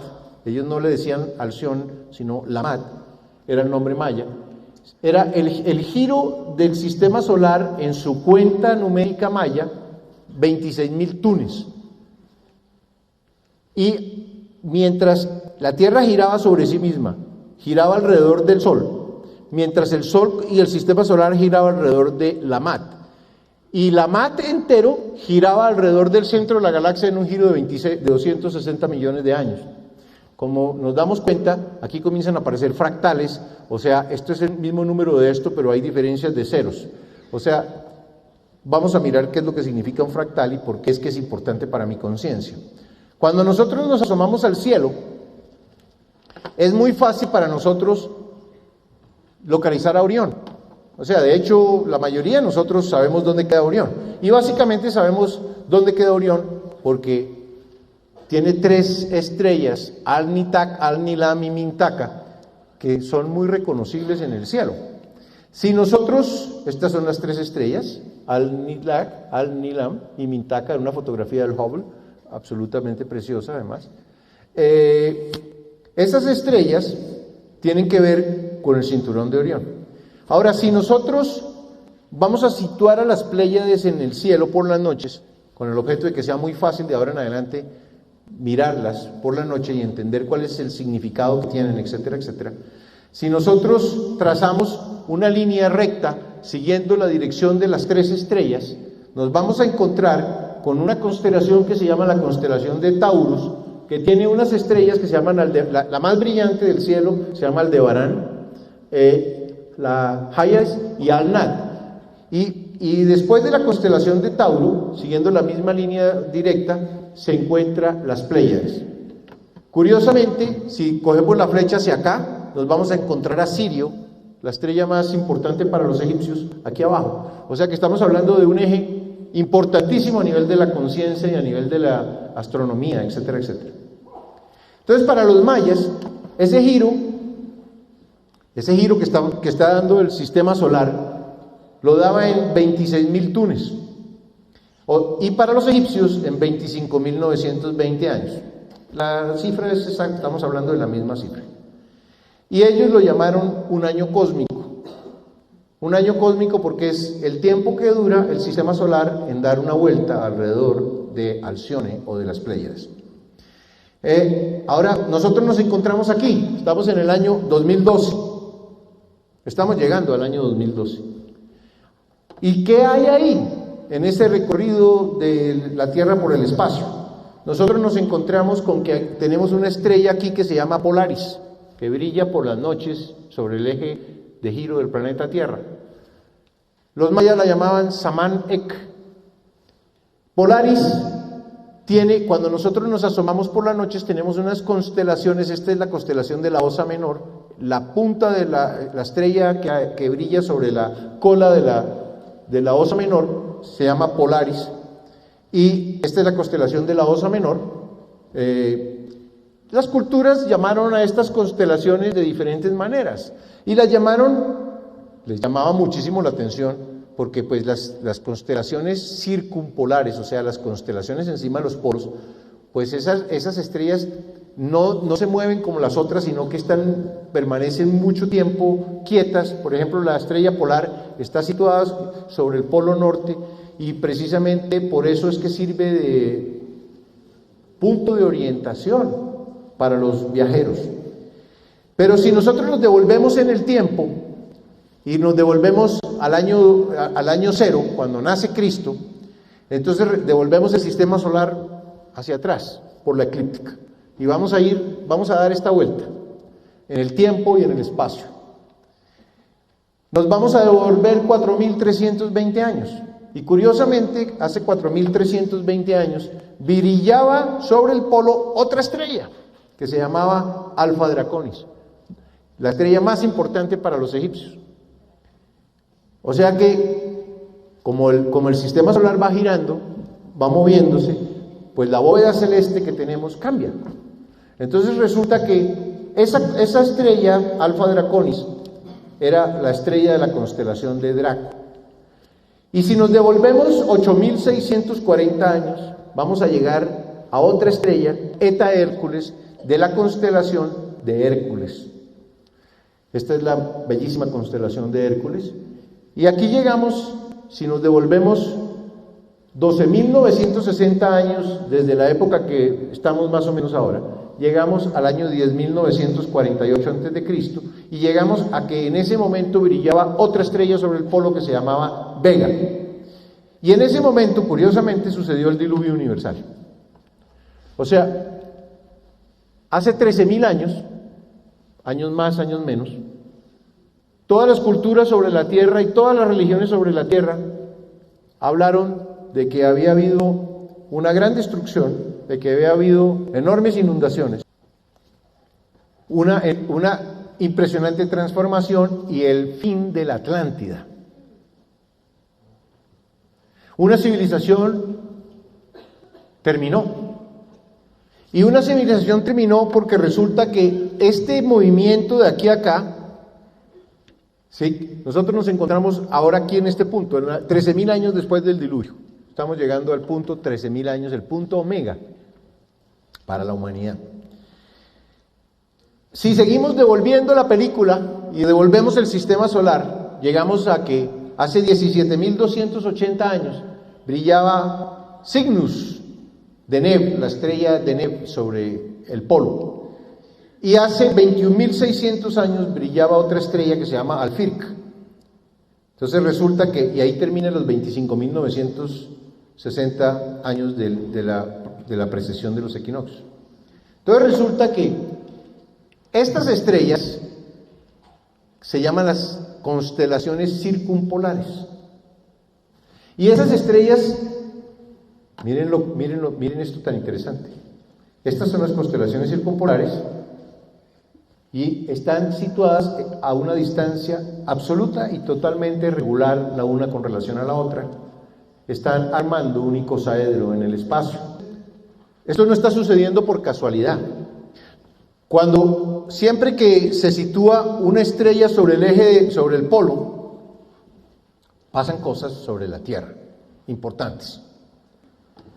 ellos no le decían Alción, sino Lamat, era el nombre maya, era el giro del sistema solar en su cuenta numérica maya, 26.000 tunes. Y mientras la Tierra giraba sobre sí misma, giraba alrededor del Sol, mientras el Sol y el sistema solar giraba alrededor de Lamat. Y Lamat entero giraba alrededor del centro de la galaxia en un giro de 260 millones de años. Como nos damos cuenta, aquí comienzan a aparecer fractales, o sea, esto es el mismo número de esto, pero hay diferencias de ceros. O sea, vamos a mirar qué es lo que significa un fractal y por qué es que es importante para mi conciencia. Cuando nosotros nos asomamos al cielo, es muy fácil para nosotros localizar a Orión. O sea, de hecho, la mayoría de nosotros sabemos dónde queda Orión. Y básicamente sabemos dónde queda Orión porque tiene 3 estrellas, Al-Nitak, Al-Nilam y Mintaka, que son muy reconocibles en el cielo. Si nosotros, estas son las 3 estrellas, Al-Nitak, Al-Nilam y Mintaka, en una fotografía del Hubble, absolutamente preciosa además. Esas estrellas tienen que ver con el cinturón de Orión. Ahora, si nosotros vamos a situar a las Pléyades en el cielo por las noches, con el objeto de que sea muy fácil de ahora en adelante mirarlas por la noche y entender cuál es el significado que tienen, etcétera, etcétera. Si nosotros trazamos una línea recta siguiendo la dirección de las 3 estrellas, nos vamos a encontrar con una constelación que se llama la constelación de Taurus, que tiene unas estrellas que se llaman, la más brillante del cielo se llama Aldebarán, la Hayas y Al-Nad. Y después de la constelación de Tauro, siguiendo la misma línea directa, se encuentra las Pléyades. Curiosamente, si cogemos la flecha hacia acá, nos vamos a encontrar a Sirio, la estrella más importante para los egipcios, aquí abajo. O sea que estamos hablando de un eje importantísimo a nivel de la conciencia y a nivel de la astronomía, etcétera, etcétera. Entonces, para los mayas, ese giro que está dando el sistema solar, lo daba en 26.000 tunes, y para los egipcios en 25.920 años. La cifra es exacta, estamos hablando de la misma cifra. Y ellos lo llamaron un año cósmico. Un año cósmico porque es el tiempo que dura el sistema solar en dar una vuelta alrededor de Alcione o de las Pléyades. Ahora, nosotros nos encontramos aquí, estamos en el año 2012. Estamos llegando al año 2012. ¿Y qué hay ahí, en ese recorrido de la Tierra por el espacio? Nosotros nos encontramos con que tenemos una estrella aquí que se llama Polaris, que brilla por las noches sobre el eje de giro del planeta Tierra. Los mayas la llamaban Saman-Ek. Polaris tiene, cuando nosotros nos asomamos por las noches, tenemos unas constelaciones. Esta es la constelación de la Osa Menor, la punta de la estrella que brilla sobre la cola de la Osa Menor se llama Polaris, y esta es la constelación de la Osa Menor. Las culturas llamaron a estas constelaciones de diferentes maneras, y les llamaba muchísimo la atención, porque pues las constelaciones circumpolares, o sea, las constelaciones encima de los polos, pues esas estrellas no se mueven como las otras, sino que permanecen mucho tiempo quietas. Por ejemplo, la estrella polar está situada sobre el polo norte, y precisamente por eso es que sirve de punto de orientación para los viajeros. Pero si nosotros nos devolvemos en el tiempo y nos devolvemos al año cero, cuando nace Cristo, entonces devolvemos el sistema solar hacia atrás por la eclíptica. Y vamos a dar esta vuelta en el tiempo y en el espacio. Nos vamos a devolver 4.320 años. Y curiosamente, hace 4.320 años, brillaba sobre el polo otra estrella que se llamaba Alfa Draconis, la estrella más importante para los egipcios. O sea que, como el sistema solar va girando, va moviéndose, pues la bóveda celeste que tenemos cambia. Entonces resulta que esa estrella, Alfa Draconis, era la estrella de la constelación de Draco. Y si nos devolvemos 8.640 años, vamos a llegar a otra estrella, Eta Hércules, de la constelación de Hércules. Esta es la bellísima constelación de Hércules. Y aquí llegamos, si nos devolvemos 12.960 años desde la época que estamos más o menos ahora, llegamos al año 10.948 a.C. y llegamos a que en ese momento brillaba otra estrella sobre el polo que se llamaba Vega. Y en ese momento, curiosamente, sucedió el diluvio universal. O sea, hace 13.000 años más, años menos, todas las culturas sobre la tierra y todas las religiones sobre la tierra hablaron de que había habido una gran destrucción, de que había habido enormes inundaciones, una impresionante transformación y el fin de la Atlántida. Una civilización terminó. Y una civilización terminó porque resulta que este movimiento de aquí a acá, ¿sí? Nosotros nos encontramos ahora aquí en este punto, 13.000 años después del diluvio. Estamos llegando al punto 13.000 años, el punto omega para la humanidad. Si seguimos devolviendo la película y devolvemos el sistema solar, llegamos a que hace 17.280 años brillaba Cygnus Deneb, la estrella Deneb sobre el polo. Y hace 21.600 años brillaba otra estrella que se llama Alfirc. Entonces resulta que, y ahí terminan los 25.960 años de la precesión de los equinoccios. Entonces resulta que estas estrellas se llaman las constelaciones circumpolares. Y esas estrellas, miren esto tan interesante. Estas son las constelaciones circumpolares y están situadas a una distancia absoluta y totalmente regular la una con relación a la otra. Están armando un icosaedro en el espacio. Esto no está sucediendo por casualidad. Siempre que se sitúa una estrella sobre el eje, sobre el polo, pasan cosas sobre la Tierra, importantes.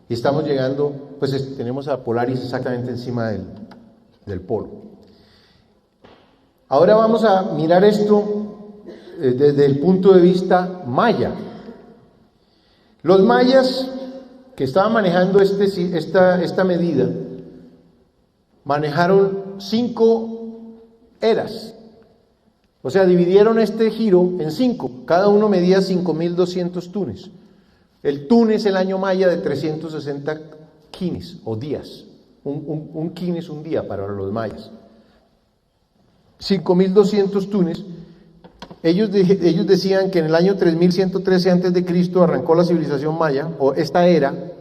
Y estamos llegando, pues tenemos a Polaris exactamente encima del polo. Ahora vamos a mirar esto desde el punto de vista maya. Los mayas que estaban manejando esta medida, manejaron 5 eras. O sea, dividieron este giro en 5. Cada uno medía 5.200 tunes. El tun es el año maya de 360 quines o días. Un kin es un día para los mayas. 5.200 tunes. Ellos decían que en el año 3113 a.C. arrancó la civilización maya, o esta era,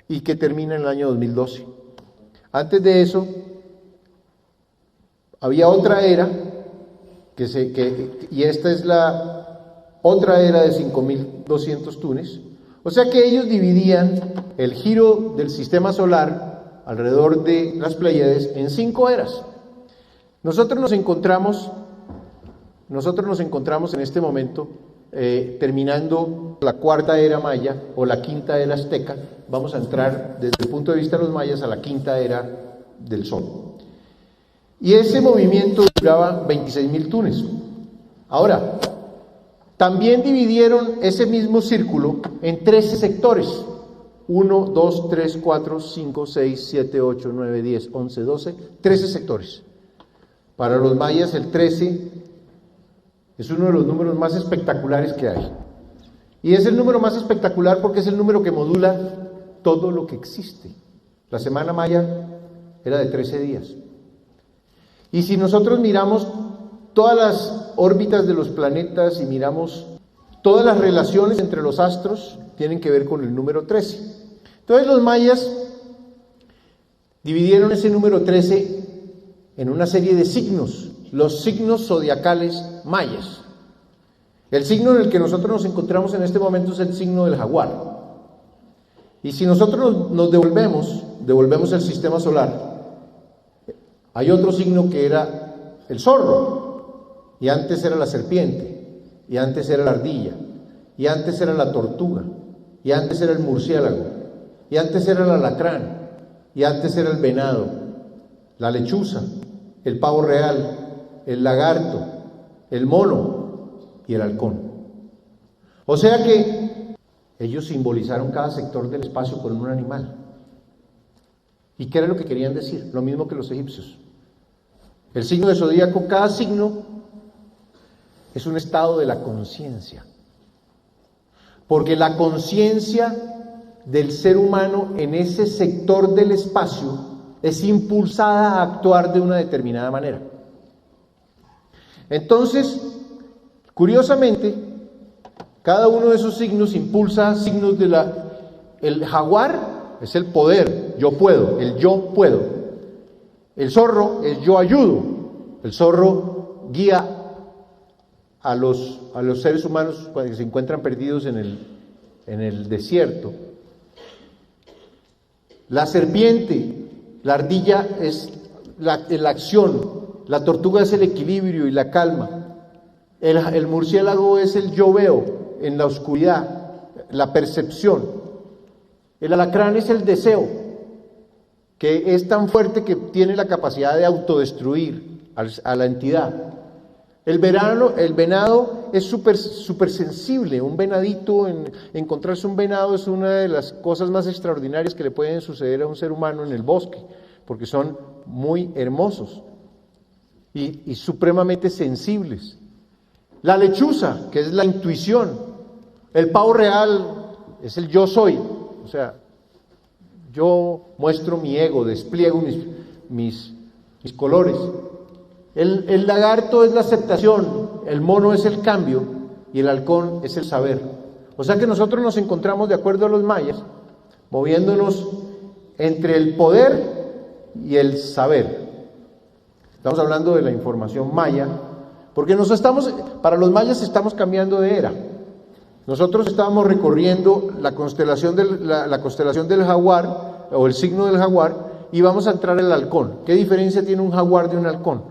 y que termina en el año 2012. Antes de eso, había otra era, y esta es la otra era de 5.200 tunes. O sea que ellos dividían el giro del sistema solar alrededor de las Pléyades en 5 eras. Nosotros nos encontramos en este momento terminando la 4ª era maya o la 5ª era azteca. Vamos a entrar desde el punto de vista de los mayas a la 5ª era del Sol. Y ese movimiento duraba 26.000 tunes. Ahora, también dividieron ese mismo círculo en 13 sectores. 1, 2, 3, 4, 5, 6, 7, 8, 9, 10, 11, 12, 13 sectores. Para los mayas el 13 es uno de los números más espectaculares que hay. Y es el número más espectacular porque es el número que modula todo lo que existe. La semana maya era de 13 días. Y si nosotros miramos todas las órbitas de los planetas y miramos todas las relaciones entre los astros, tienen que ver con el número 13. Entonces los mayas dividieron ese número 13 en una serie de signos, los signos zodiacales mayas. El signo en el que nosotros nos encontramos en este momento es el signo del jaguar. Y si nosotros nos devolvemos el sistema solar, hay otro signo que era el zorro, y antes era la serpiente, y antes era la ardilla, y antes era la tortuga, y antes era el murciélago, y antes era el alacrán, y antes era el venado, la lechuza, el pavo real, el lagarto, el mono y el halcón. O sea que ellos simbolizaron cada sector del espacio con un animal. ¿Y qué era lo que querían decir? Lo mismo que los egipcios. El signo de zodíaco, cada signo es un estado de la conciencia. Porque la conciencia del ser humano en ese sector del espacio es impulsada a actuar de una determinada manera. Entonces, curiosamente, cada uno de esos signos impulsa signos el jaguar es el poder, yo puedo, el yo puedo. El zorro es yo ayudo. El zorro guía a los seres humanos cuando se encuentran perdidos en el desierto. La serpiente, la ardilla es la acción, la tortuga es el equilibrio y la calma. El murciélago es el yo veo en la oscuridad, la percepción. El alacrán es el deseo, que es tan fuerte que tiene la capacidad de autodestruir a la entidad. El venado es súper sensible. Un venadito, encontrarse un venado es una de las cosas más extraordinarias que le pueden suceder a un ser humano en el bosque, porque son muy hermosos y supremamente sensibles. La lechuza, que es la intuición. El pavo real es el yo soy, o sea, yo muestro mi ego, despliego mis colores. El lagarto es la aceptación, el mono es el cambio y el halcón es el saber. O sea que nosotros nos encontramos, de acuerdo a los mayas, moviéndonos entre el poder y el saber. Estamos hablando de la información maya, porque para los mayas estamos cambiando de era. Nosotros estábamos recorriendo la constelación del jaguar, o el signo del jaguar, y vamos a entrar al halcón. ¿Qué diferencia tiene un jaguar de un halcón?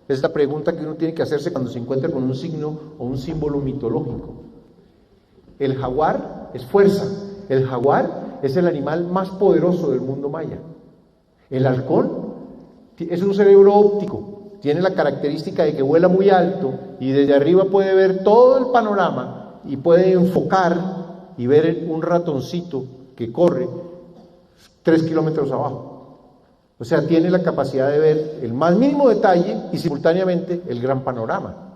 Es la pregunta que uno tiene que hacerse cuando se encuentra con un signo o un símbolo mitológico. El jaguar es fuerza. El jaguar es el animal más poderoso del mundo maya. El halcón es un cerebro óptico. Tiene la característica de que vuela muy alto y desde arriba puede ver todo el panorama y puede enfocar y ver un ratoncito que corre 3 kilómetros abajo. O sea, tiene la capacidad de ver el más mínimo detalle y simultáneamente el gran panorama.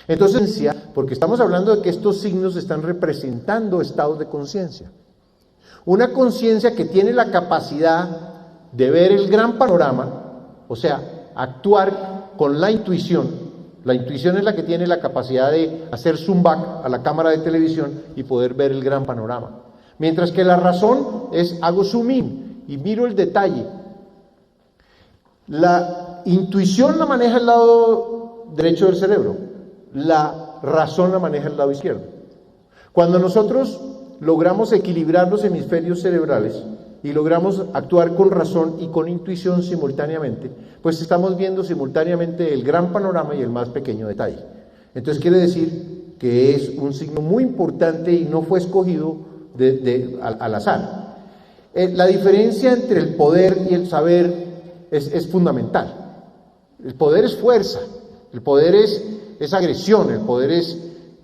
Entonces, porque estamos hablando de que estos signos están representando estados de conciencia. Una conciencia que tiene la capacidad de ver el gran panorama, o sea, actuar con la intuición. La intuición es la que tiene la capacidad de hacer zoom back a la cámara de televisión y poder ver el gran panorama. Mientras que la razón es hago zoom in y miro el detalle. La intuición la maneja el lado derecho del cerebro, la razón la maneja el lado izquierdo. Cuando nosotros logramos equilibrar los hemisferios cerebrales y logramos actuar con razón y con intuición simultáneamente, pues estamos viendo simultáneamente el gran panorama y el más pequeño detalle. Entonces quiere decir que es un signo muy importante y no fue escogido al azar. La diferencia entre el poder y el saber es fundamental. El poder es fuerza, el poder es agresión, el poder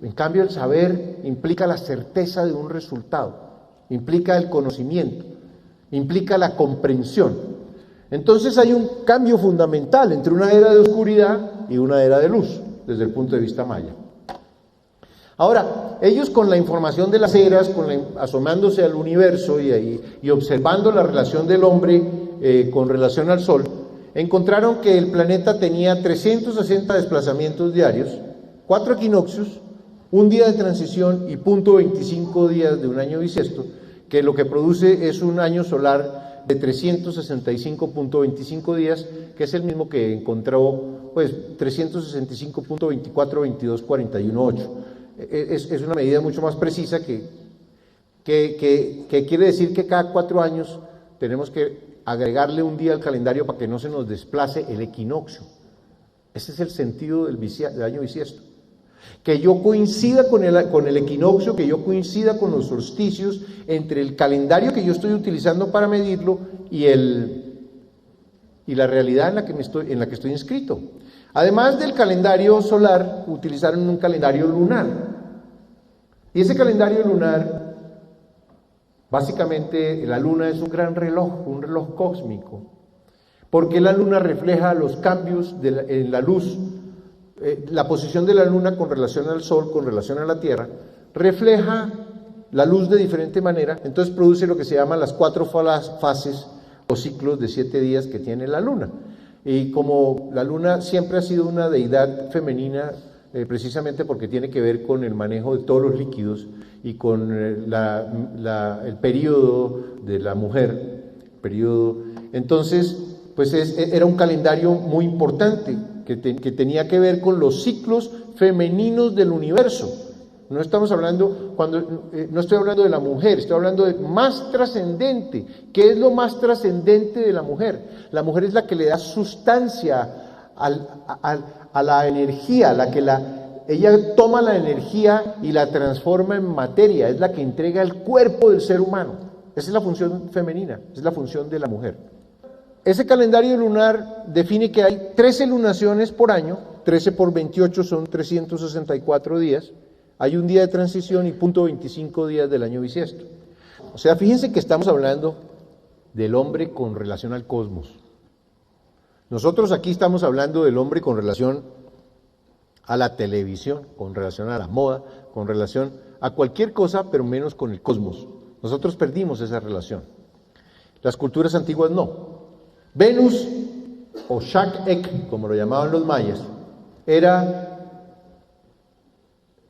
en cambio el saber implica la certeza de un resultado, implica el conocimiento, implica la comprensión. Entonces hay un cambio fundamental entre una era de oscuridad y una era de luz, desde el punto de vista maya. Ahora, ellos con la información de las eras, asomándose al universo y observando la relación del hombre con relación al Sol, encontraron que el planeta tenía 360 desplazamientos diarios, 4 equinoccios, un día de transición y 0.25 días de un año bisiesto, que lo que produce es un año solar de 365.25 días, que es el mismo que encontró 365.242241.8. Es una medida mucho más precisa que quiere decir que cada 4 años tenemos que agregarle un día al calendario para que no se nos desplace el equinoccio. Ese es el sentido del año bisiesto. Que yo coincida con el equinoccio, que yo coincida con los solsticios, entre el calendario que yo estoy utilizando para medirlo y la realidad en la que estoy inscrito. Además del calendario solar, utilizaron un calendario lunar. Y ese calendario lunar, básicamente la luna es un gran reloj, un reloj cósmico, porque la luna refleja los cambios en la luz. La posición de la luna con relación al sol, con relación a la tierra, refleja la luz de diferente manera, entonces produce lo que se llama las 4 fases o ciclos de 7 días que tiene la luna. Y como la luna siempre ha sido una deidad femenina, precisamente porque tiene que ver con el manejo de todos los líquidos y con el periodo de la mujer, entonces pues era un calendario muy importante que tenía que ver con los ciclos femeninos del universo. No estoy hablando de la mujer, estoy hablando de más trascendente. ¿Qué es lo más trascendente de la mujer? La mujer es la que le da sustancia a la energía, ella toma la energía y la transforma en materia, es la que entrega el cuerpo del ser humano. Esa es la función femenina, es la función de la mujer. Ese calendario lunar define que hay 13 lunaciones por año, 13 por 28 son 364 días, hay un día de transición y 0.25 días del año bisiesto. O sea, fíjense que estamos hablando del hombre con relación al cosmos. Nosotros aquí estamos hablando del hombre con relación a la televisión, con relación a la moda, con relación a cualquier cosa, pero menos con el cosmos. Nosotros perdimos esa relación. Las culturas antiguas no. Venus, o Shak-Ek, como lo llamaban los mayas, era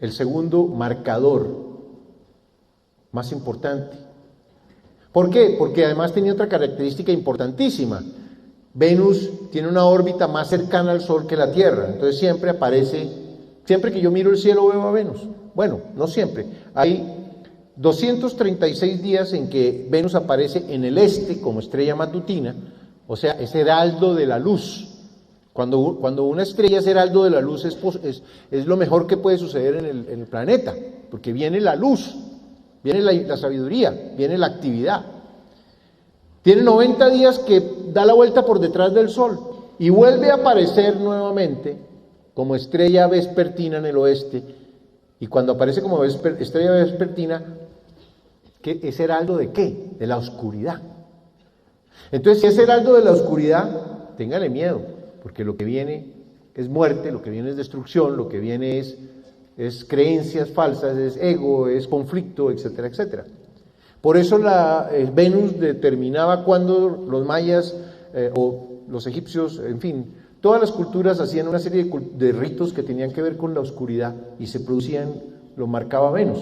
el segundo marcador más importante. ¿Por qué? Porque además tenía otra característica importantísima. Venus tiene una órbita más cercana al Sol que la Tierra, entonces siempre aparece, siempre que yo miro el cielo veo a Venus. Bueno, no siempre. Hay 236 días en que Venus aparece en el este como estrella matutina, o sea, es heraldo de la luz. Cuando una estrella es heraldo de la luz es lo mejor que puede suceder en el planeta, porque viene la luz, viene la sabiduría, viene la actividad. Tiene 90 días que da la vuelta por detrás del Sol y vuelve a aparecer nuevamente como estrella vespertina en el oeste. Y cuando aparece como estrella vespertina, ¿qué es heraldo de qué? De la oscuridad. Entonces, si es heraldo de la oscuridad, téngale miedo, porque lo que viene es muerte, lo que viene es destrucción, lo que viene es creencias falsas, es ego, es conflicto, etcétera, etcétera. Por eso Venus determinaba cuando los mayas o los egipcios, en fin, todas las culturas hacían una serie de ritos que tenían que ver con la oscuridad y se producían, lo marcaba Venus.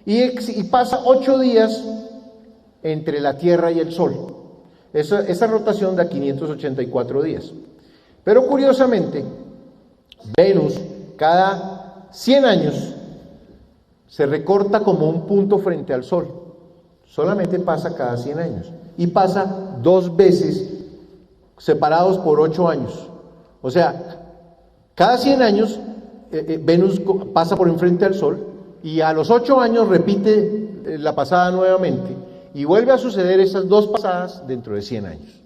Y pasa 8 días entre la Tierra y el Sol. Esa rotación da 584 días. Pero curiosamente, Venus cada 100 años se recorta como un punto frente al Sol. Solamente pasa cada 100 años. Y pasa 2 veces separados por 8 años. O sea, cada 100 años Venus pasa por enfrente al Sol y a los 8 años repite la pasada nuevamente y vuelve a suceder esas 2 pasadas dentro de 100 años.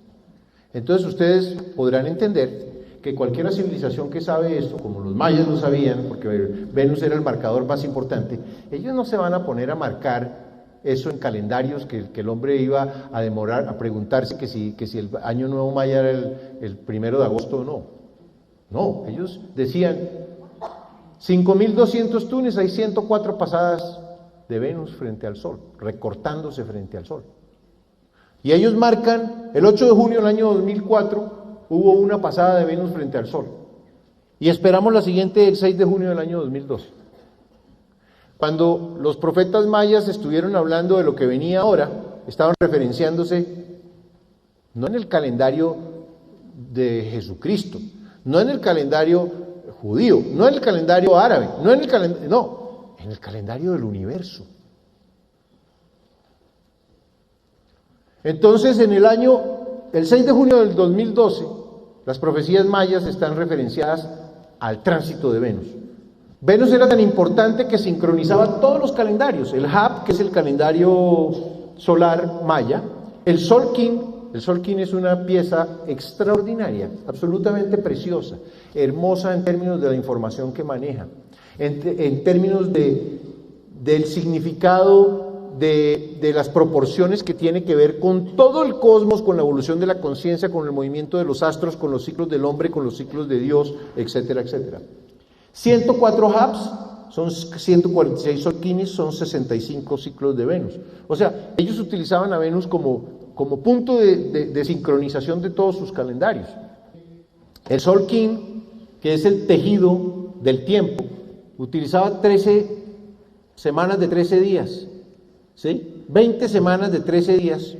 Entonces ustedes podrán entender que cualquier civilización que sabe esto, como los mayas lo sabían, porque Venus era el marcador más importante, ellos no se van a poner a marcar eso en calendarios que el hombre iba a demorar a preguntarse que si el año nuevo maya era el 1 de agosto o no. No, ellos decían 5.200 tunes, hay 104 pasadas de Venus frente al Sol, recortándose frente al Sol. Y ellos marcan, el 8 de junio del año 2004, hubo una pasada de Venus frente al Sol. Y esperamos la siguiente el 6 de junio del año 2012. Cuando los profetas mayas estuvieron hablando de lo que venía ahora, estaban referenciándose no en el calendario de Jesucristo, no en el calendario judío, no en el calendario árabe, no en el calendario del universo. Entonces, el 6 de junio del 2012, las profecías mayas están referenciadas al tránsito de Venus. Venus era tan importante que sincronizaba todos los calendarios, el HAP, que es el calendario solar maya, el Solkin es una pieza extraordinaria, absolutamente preciosa, hermosa en términos de la información que maneja, en términos del significado de las proporciones que tiene que ver con todo el cosmos, con la evolución de la conciencia, con el movimiento de los astros, con los ciclos del hombre, con los ciclos de Dios, etcétera, etcétera. 104 Haps son 146 Solkinis, son 65 ciclos de Venus. O sea, ellos utilizaban a Venus como punto de sincronización de todos sus calendarios. El Solkin, que es el tejido del tiempo, utilizaba 13 semanas de 13 días, ¿sí? 20 semanas de 13 días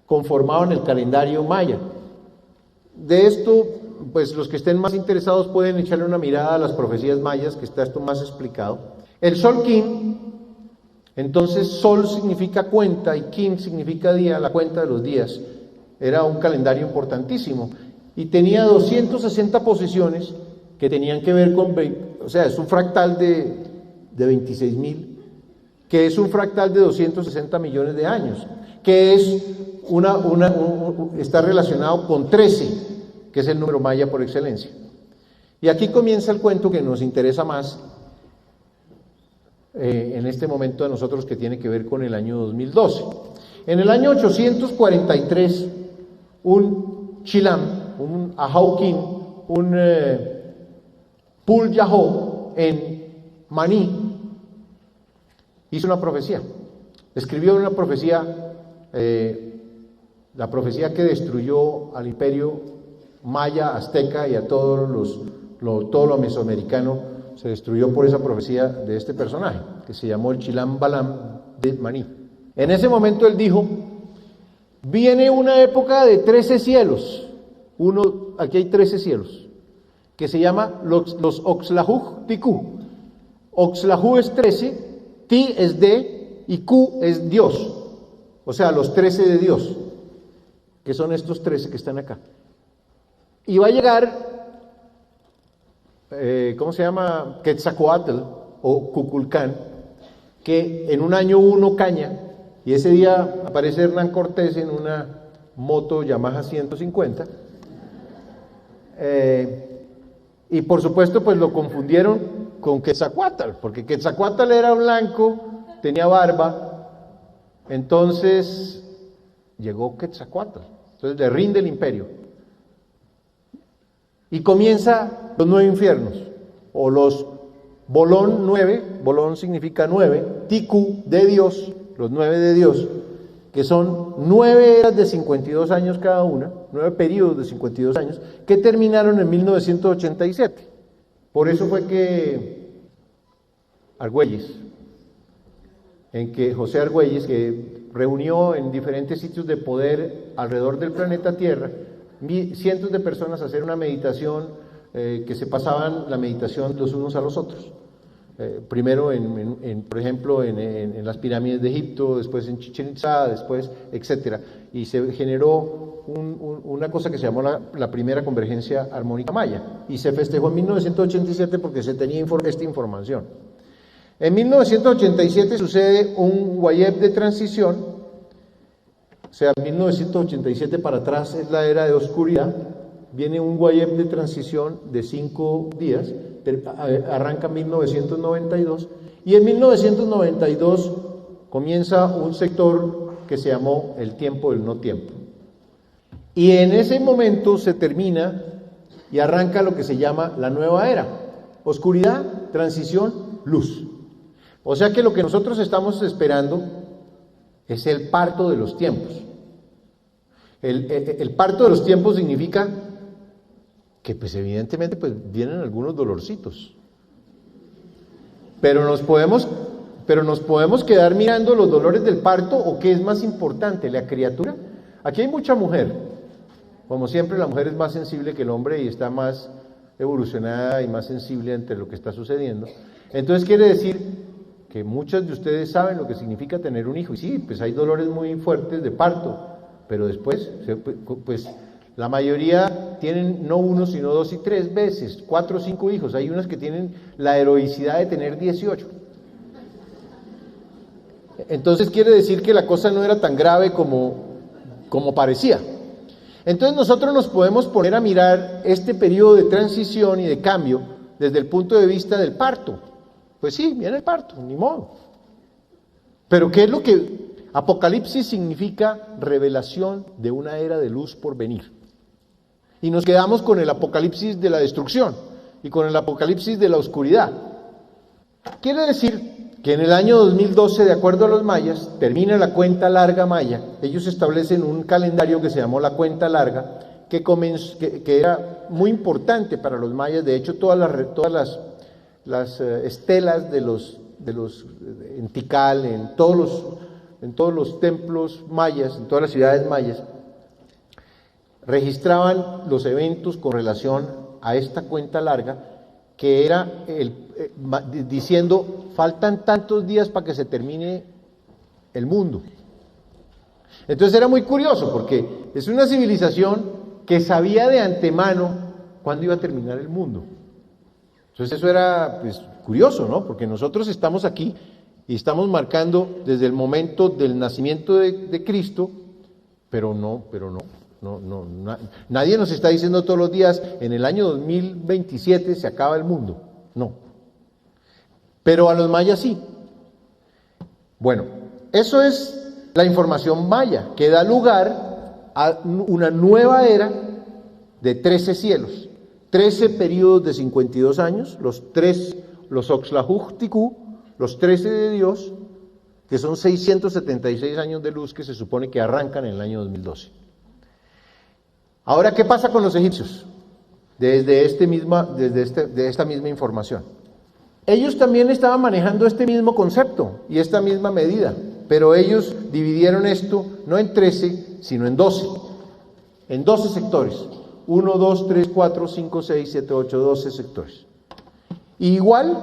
conformaban el calendario maya. De esto, pues los que estén más interesados pueden echarle una mirada a las profecías mayas, que está esto más explicado. El Solkin, entonces Sol significa cuenta y Kin significa día, la cuenta de los días. Era un calendario importantísimo y tenía 260 posiciones que tenían que ver con, o sea, es un fractal de 26.000, que es un fractal de 260 millones de años, que es está relacionado con 13, que es el número maya por excelencia. Y aquí comienza el cuento que nos interesa más en este momento de nosotros, que tiene que ver con el año 2012. En el año 843, un Chilam, un Ahaukin, un Pul Yahó en Maní, hizo una profecía. Escribió una profecía, la profecía que destruyó al imperio maya, azteca y a todo lo mesoamericano se destruyó por esa profecía de este personaje, que se llamó el Chilam Balam de Maní. En ese momento él dijo, viene una época de 13 cielos, aquí hay 13 cielos, que se llama los Oxlahuj Tiku. Oxlahu es 13, Ti es de y Q es Dios, o sea, los 13 de Dios, que son estos 13 que están acá. Y va a llegar, ¿cómo se llama? Quetzalcóatl o Cuculcán, que en un año 1 caña, y ese día aparece Hernán Cortés en una moto Yamaha 150, y por supuesto pues lo confundieron con Quetzalcóatl, porque Quetzalcóatl era blanco, tenía barba, entonces llegó Quetzalcóatl, entonces le rinde el imperio. Y comienza los 9 infiernos, o los Bolón 9, Bolón significa 9, Tiku de Dios, los 9 de Dios, que son 9 eras de 52 años cada una, 9 periodos de 52 años, que terminaron en 1987. Por eso fue que José Argüelles, que reunió en diferentes sitios de poder alrededor del planeta Tierra, cientos de personas a hacer una meditación, que se pasaban la meditación los unos a los otros. Primero, por ejemplo, en las pirámides de Egipto, después en Chichén Itzá, después, etcétera. Y se generó una cosa que se llamó la primera convergencia armónica maya. Y se festejó en 1987 porque se tenía esta información. En 1987 sucede un Wayeb de transición. O sea, 1987 para atrás es la era de oscuridad, viene un Wayeb de transición de 5 días, arranca 1992, y en 1992 comienza un sector que se llamó el tiempo del no tiempo. Y en ese momento se termina y arranca lo que se llama la nueva era, oscuridad, transición, luz. O sea que lo que nosotros estamos esperando es el parto de los tiempos. El parto de los tiempos significa que pues evidentemente pues vienen algunos dolorcitos. Pero nos podemos quedar mirando los dolores del parto, o qué es más importante, la criatura. Aquí hay mucha mujer. Como siempre, la mujer es más sensible que el hombre y está más evolucionada y más sensible ante lo que está sucediendo. Entonces quiere decir que muchas de ustedes saben lo que significa tener un hijo, y sí, pues hay dolores muy fuertes de parto, pero después, pues la mayoría tienen no 1, sino 2 y 3 veces, 4 o 5 hijos. Hay unas que tienen la heroicidad de tener 18. Entonces quiere decir que la cosa no era tan grave como parecía. Entonces nosotros nos podemos poner a mirar este periodo de transición y de cambio desde el punto de vista del parto. Pues sí, viene el parto, ni modo. Pero ¿qué es lo que Apocalipsis significa? Revelación de una era de luz por venir. Y nos quedamos con el Apocalipsis de la destrucción y con el Apocalipsis de la oscuridad. Quiere decir que en el año 2012, de acuerdo a los mayas, termina la cuenta larga maya. Ellos establecen un calendario que se llamó la cuenta larga, que era muy importante para los mayas. De hecho, todas las estelas en Tikal, en todos los templos mayas, en todas las ciudades mayas, registraban los eventos con relación a esta cuenta larga, que era diciendo, faltan tantos días para que se termine el mundo. Entonces era muy curioso, porque es una civilización que sabía de antemano cuándo iba a terminar el mundo. Entonces eso era pues curioso, ¿no? Porque nosotros estamos aquí y estamos marcando desde el momento del nacimiento de Cristo, pero no, nadie nos está diciendo todos los días, en el año 2027 se acaba el mundo, no. Pero a los mayas sí. Bueno, eso es la información maya, que da lugar a una nueva era de 13 cielos, 13 periodos de 52 años, los Oxlahuj Tiku, los 13 de Dios, que son 676 años de luz que se supone que arrancan en el año 2012. Ahora, ¿qué pasa con los egipcios? De esta misma información. Ellos también estaban manejando este mismo concepto y esta misma medida, pero ellos dividieron esto no en 13, sino en 12. En 12 sectores. 1, 2, 3, 4, 5, 6, 7, 8, 12 sectores. Y igual,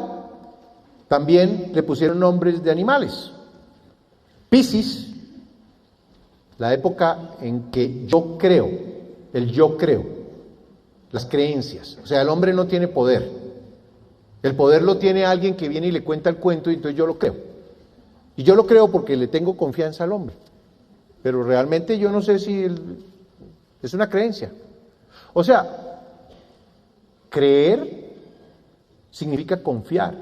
también le pusieron nombres de animales. Piscis, la época en que yo creo, el yo creo, las creencias. O sea, el hombre no tiene poder. El poder lo tiene alguien que viene y le cuenta el cuento y entonces yo lo creo. Y yo lo creo porque le tengo confianza al hombre. Pero realmente yo no sé si es una creencia. O sea, creer significa confiar.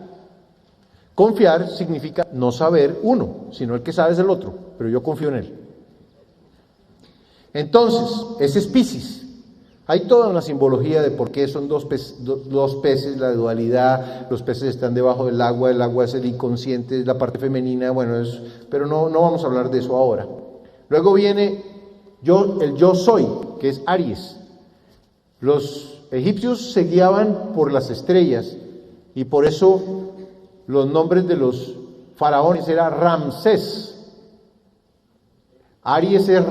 Confiar significa no saber uno, sino el que sabe es el otro, pero yo confío en él. Entonces, ese es Piscis. Hay toda una simbología de por qué son dos peces, la dualidad, los peces están debajo del agua es el inconsciente, es la parte femenina, bueno, pero no vamos a hablar de eso ahora. Luego viene el yo soy, que es Aries. Los egipcios se guiaban por las estrellas y por eso los nombres de los faraones era Ramsés. Aries es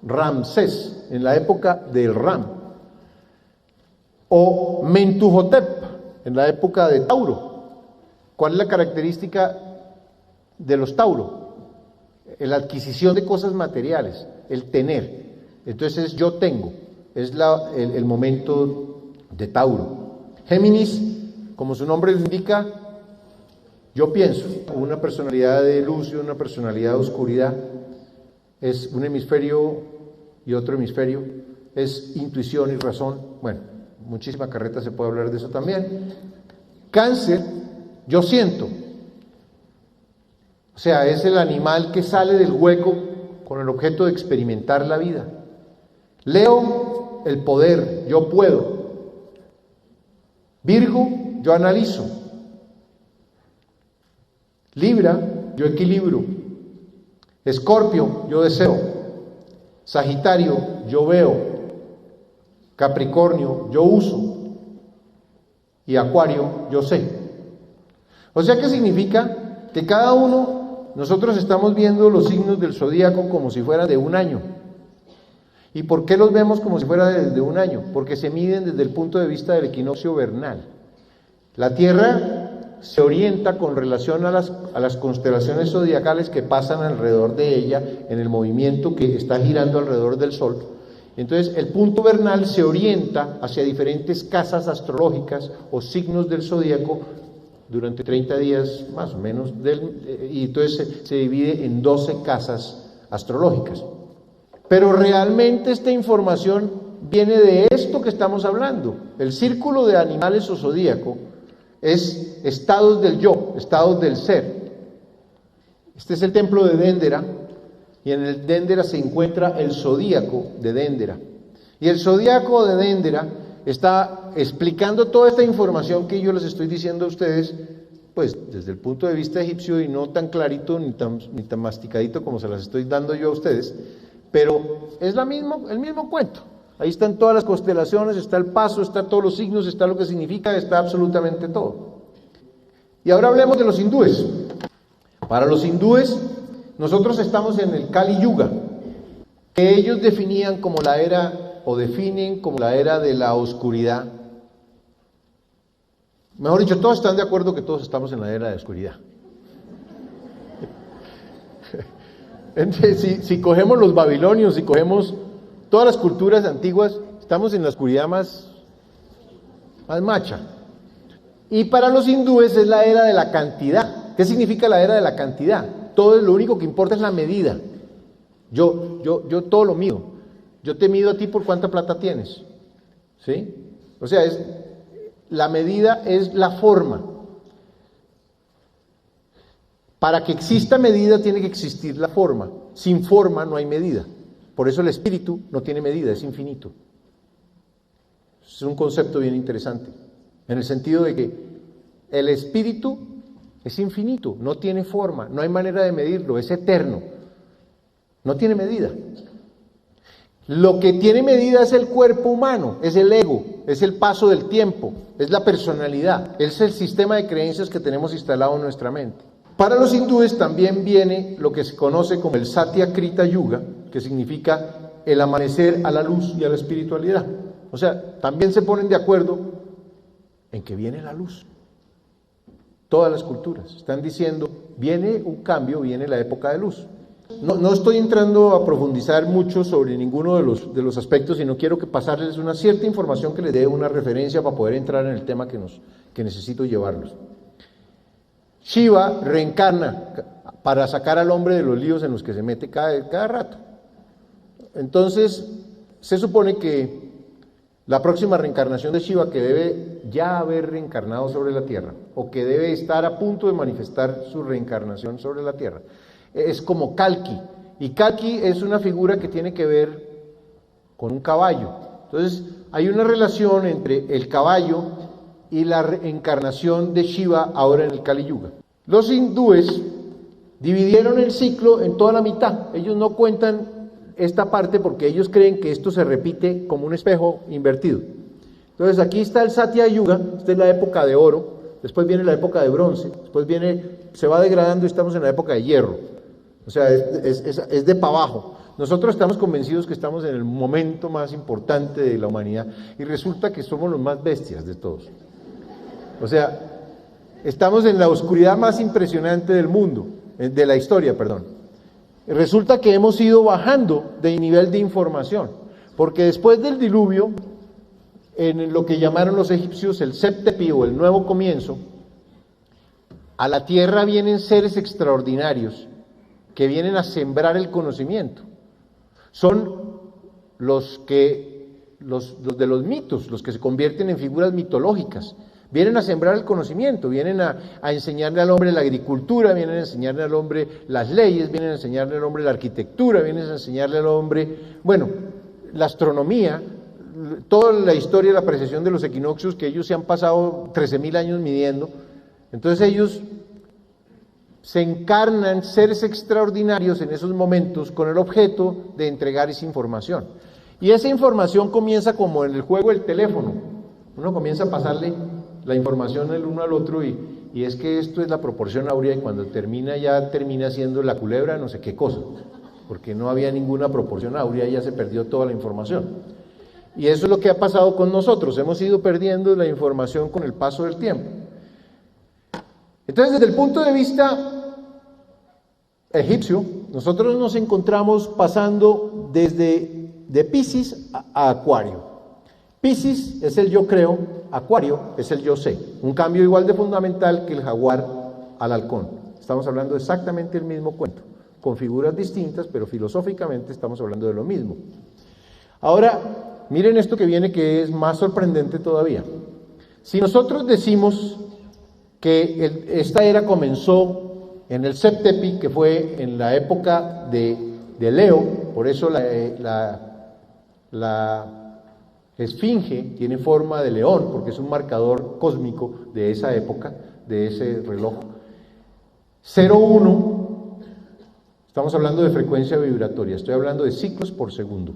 Ramsés, en la época del Ram. O Mentuhotep, en la época de Tauro. ¿Cuál es la característica de los Tauro? La adquisición de cosas materiales, el tener. Entonces yo tengo, es el momento de Tauro. Géminis, como su nombre lo indica, yo pienso, una personalidad de luz y una personalidad de oscuridad, es un hemisferio y otro hemisferio, es intuición y razón. Bueno, muchísima carreta se puede hablar de eso también. Cáncer, yo siento. O sea, es el animal que sale del hueco con el objeto de experimentar la vida. Leo, el poder, yo puedo. Virgo, yo analizo. Libra, yo equilibro. Escorpio, yo deseo. Sagitario, yo veo. Capricornio, yo uso. Y Acuario, yo sé. O sea, ¿qué significa? Que cada uno, nosotros estamos viendo los signos del zodíaco como si fueran de un año. ¿Y por qué los vemos como si fuera de un año? Porque se miden desde el punto de vista del equinoccio vernal. La Tierra se orienta con relación a las constelaciones zodiacales que pasan alrededor de ella en el movimiento que está girando alrededor del Sol. Entonces, el punto vernal se orienta hacia diferentes casas astrológicas o signos del zodíaco durante 30 días más o menos, y entonces se divide en 12 casas astrológicas. Pero realmente esta información viene de esto que estamos hablando. El círculo de animales o zodíaco es estados del yo, estados del ser. Este es el templo de Déndera, y en el Déndera se encuentra el zodíaco de Déndera. Y el zodíaco de Déndera está explicando toda esta información que yo les estoy diciendo a ustedes, pues desde el punto de vista egipcio y no tan clarito ni tan masticadito como se las estoy dando yo a ustedes, pero es el mismo cuento. Ahí están todas las constelaciones, está el paso, está todos los signos, está lo que significa, está absolutamente todo. Y ahora hablemos de los hindúes. Para los hindúes, nosotros estamos en el Kali Yuga, que ellos definían como la era, o definen como la era de la oscuridad. Mejor dicho, todos están de acuerdo que todos estamos en la era de la oscuridad. Entonces, si cogemos los babilonios, si cogemos todas las culturas antiguas, estamos en la oscuridad más macha. Y para los hindúes es la era de la cantidad. ¿Qué significa la era de la cantidad? Todo lo único que importa es la medida. Yo todo lo mido. Yo te mido a ti por cuánta plata tienes. ¿Sí? O sea, la medida es la forma. Para que exista medida tiene que existir la forma. Sin forma no hay medida. Por eso el espíritu no tiene medida, es infinito. Es un concepto bien interesante, en el sentido de que el espíritu es infinito, no tiene forma, no hay manera de medirlo, es eterno, no tiene medida. Lo que tiene medida es el cuerpo humano, es el ego. es el paso del tiempo, es la personalidad, es el sistema de creencias que tenemos instalado en nuestra mente. Para los hindúes también viene lo que se conoce como el Satya Krita Yuga, que significa el amanecer a la luz y a la espiritualidad. O sea, también se ponen de acuerdo en que viene la luz. Todas las culturas están diciendo, viene un cambio, viene la época de luz. No estoy entrando a profundizar mucho sobre ninguno de los aspectos, sino quiero que pasarles una cierta información que les dé una referencia para poder entrar en el tema que necesito llevarlos. Shiva reencarna para sacar al hombre de los líos en los que se mete cada rato. Entonces, se supone que la próxima reencarnación de Shiva, que debe ya haber reencarnado sobre la Tierra, o que debe estar a punto de manifestar su reencarnación sobre la Tierra, es como Kalki, y Kalki es una figura que tiene que ver con un caballo. Entonces, hay una relación entre el caballo y la reencarnación de Shiva ahora en el Kali Yuga. Los hindúes dividieron el ciclo en toda la mitad. Ellos no cuentan esta parte porque ellos creen que esto se repite como un espejo invertido. Entonces, aquí está el Satya Yuga, esta es la época de oro, después viene la época de bronce, después se va degradando y estamos en la época de hierro. O sea, es de para abajo. Nosotros estamos convencidos que estamos en el momento más importante de la humanidad y resulta que somos los más bestias de todos. O sea, estamos en la oscuridad más impresionante del mundo, de la historia, perdón. Resulta que hemos ido bajando de nivel de información, porque después del diluvio, en lo que llamaron los egipcios el Septepi o el nuevo comienzo, a la tierra vienen seres extraordinarios que vienen a sembrar el conocimiento. Son los de los mitos, los que se convierten en figuras mitológicas. Vienen a sembrar el conocimiento, vienen a enseñarle al hombre la agricultura, vienen a enseñarle al hombre las leyes, vienen a enseñarle al hombre la arquitectura, vienen a enseñarle al hombre, bueno, la astronomía, toda la historia de la precesión de los equinoccios que ellos se han pasado 13.000 años midiendo. Entonces ellos se encarnan seres extraordinarios en esos momentos con el objeto de entregar esa información. Y esa información comienza como en el juego del teléfono. Uno comienza a pasarle la información el uno al otro y es que esto es la proporción áurea y cuando termina ya termina siendo la culebra no sé qué cosa, porque no había ninguna proporción áurea, ya se perdió toda la información. Y eso es lo que ha pasado con nosotros, hemos ido perdiendo la información con el paso del tiempo. Entonces, desde el punto de vista egipcio, nosotros nos encontramos pasando de Piscis a Acuario. Piscis es el yo creo, Acuario es el yo sé. Un cambio igual de fundamental que el jaguar al halcón. Estamos hablando exactamente del mismo cuento, con figuras distintas, pero filosóficamente estamos hablando de lo mismo. Ahora, miren esto que viene que es más sorprendente todavía. Si nosotros decimos que esta era comenzó en el Septepi, que fue en la época de Leo, por eso la esfinge tiene forma de león, porque es un marcador cósmico de esa época, de ese reloj. 0,1, estamos hablando de frecuencia vibratoria, estoy hablando de ciclos por segundo.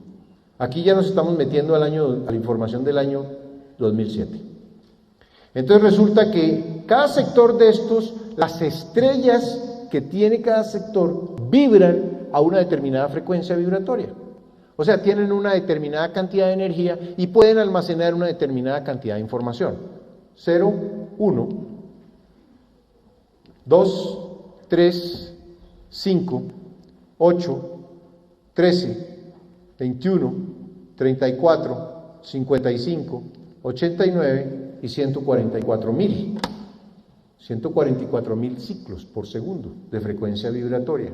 Aquí ya nos estamos metiendo a la información del año 2007. Entonces resulta que cada sector de estos, las estrellas que tiene cada sector, vibran a una determinada frecuencia vibratoria. O sea, tienen una determinada cantidad de energía y pueden almacenar una determinada cantidad de información. 0, 1, 2, 3, 5, 8, 13, 21, 34, 55, 89 y 144.000. 144.000 ciclos por segundo de frecuencia vibratoria.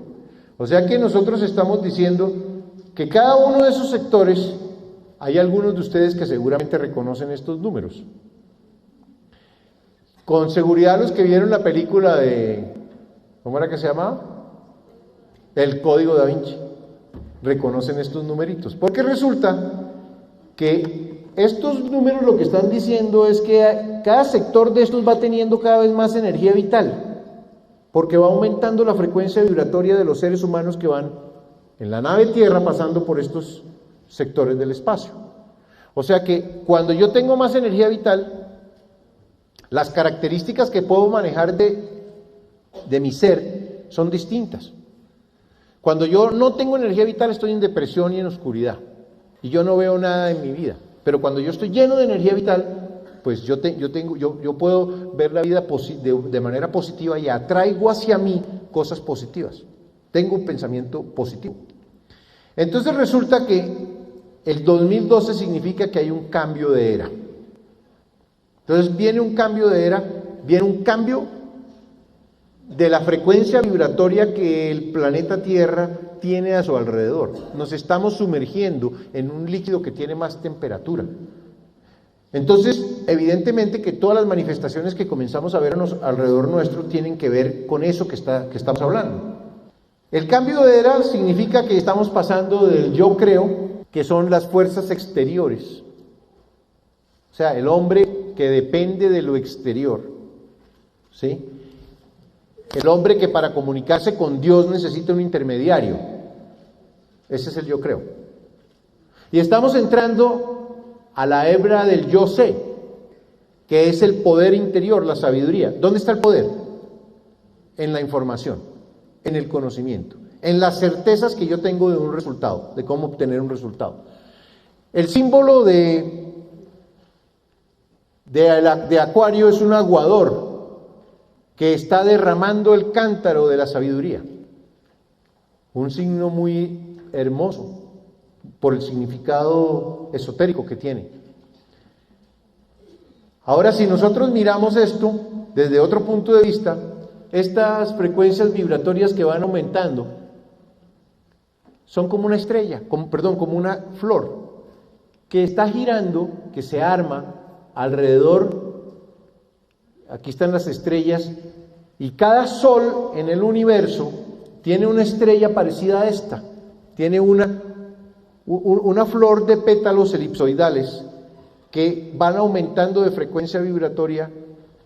O sea que nosotros estamos diciendo que cada uno de esos sectores, hay algunos de ustedes que seguramente reconocen estos números. Con seguridad los que vieron la película de, ¿cómo era que se llamaba? El Código Da Vinci, reconocen estos numeritos, porque resulta que estos números lo que están diciendo es que cada sector de estos va teniendo cada vez más energía vital, porque va aumentando la frecuencia vibratoria de los seres humanos que van en la nave Tierra pasando por estos sectores del espacio. O sea que cuando yo tengo más energía vital, las características que puedo manejar de mi ser son distintas. Cuando yo no tengo energía vital, estoy en depresión y en oscuridad. Y yo no veo nada en mi vida. Pero cuando yo estoy lleno de energía vital, pues yo puedo ver la vida de manera positiva y atraigo hacia mí cosas positivas. Tengo un pensamiento positivo. Entonces resulta que el 2012 significa que hay un cambio de era. Entonces viene un cambio de era, viene un cambio de la frecuencia vibratoria que el planeta Tierra tiene a su alrededor. Nos estamos sumergiendo en un líquido que tiene más temperatura. Entonces, evidentemente que todas las manifestaciones que comenzamos a ver alrededor nuestro tienen que ver con eso que estamos hablando. El cambio de era significa que estamos pasando del yo creo, que son las fuerzas exteriores. O sea, el hombre que depende de lo exterior, ¿sí? El hombre que para comunicarse con Dios necesita un intermediario. Ese es el yo creo. Y estamos entrando a la hebra del yo sé, que es el poder interior, la sabiduría. ¿Dónde está el poder? En la información, en el conocimiento, en las certezas que yo tengo de un resultado, de cómo obtener un resultado. El símbolo de Acuario es un aguador que está derramando el cántaro de la sabiduría. Un signo muy hermoso por el significado esotérico que tiene. Ahora, si nosotros miramos esto desde otro punto de vista, estas frecuencias vibratorias que van aumentando son como una estrella, como una flor que está girando, que se arma alrededor. Aquí están las estrellas y cada sol en el universo tiene una estrella parecida a esta, tiene una flor de pétalos elipsoidales que van aumentando de frecuencia vibratoria.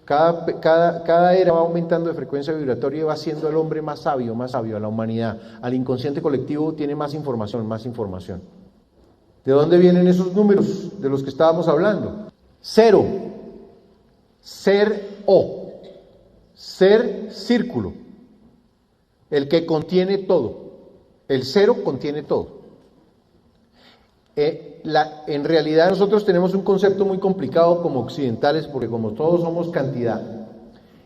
Cada era va aumentando de frecuencia vibratoria y va haciendo al hombre más sabio, a la humanidad, al inconsciente colectivo tiene más información, más información. ¿De dónde vienen esos números de los que estábamos hablando? 0, ser O, ser círculo, el que contiene todo, el 0 contiene todo. En realidad nosotros tenemos un concepto muy complicado como occidentales, porque como todos somos cantidad,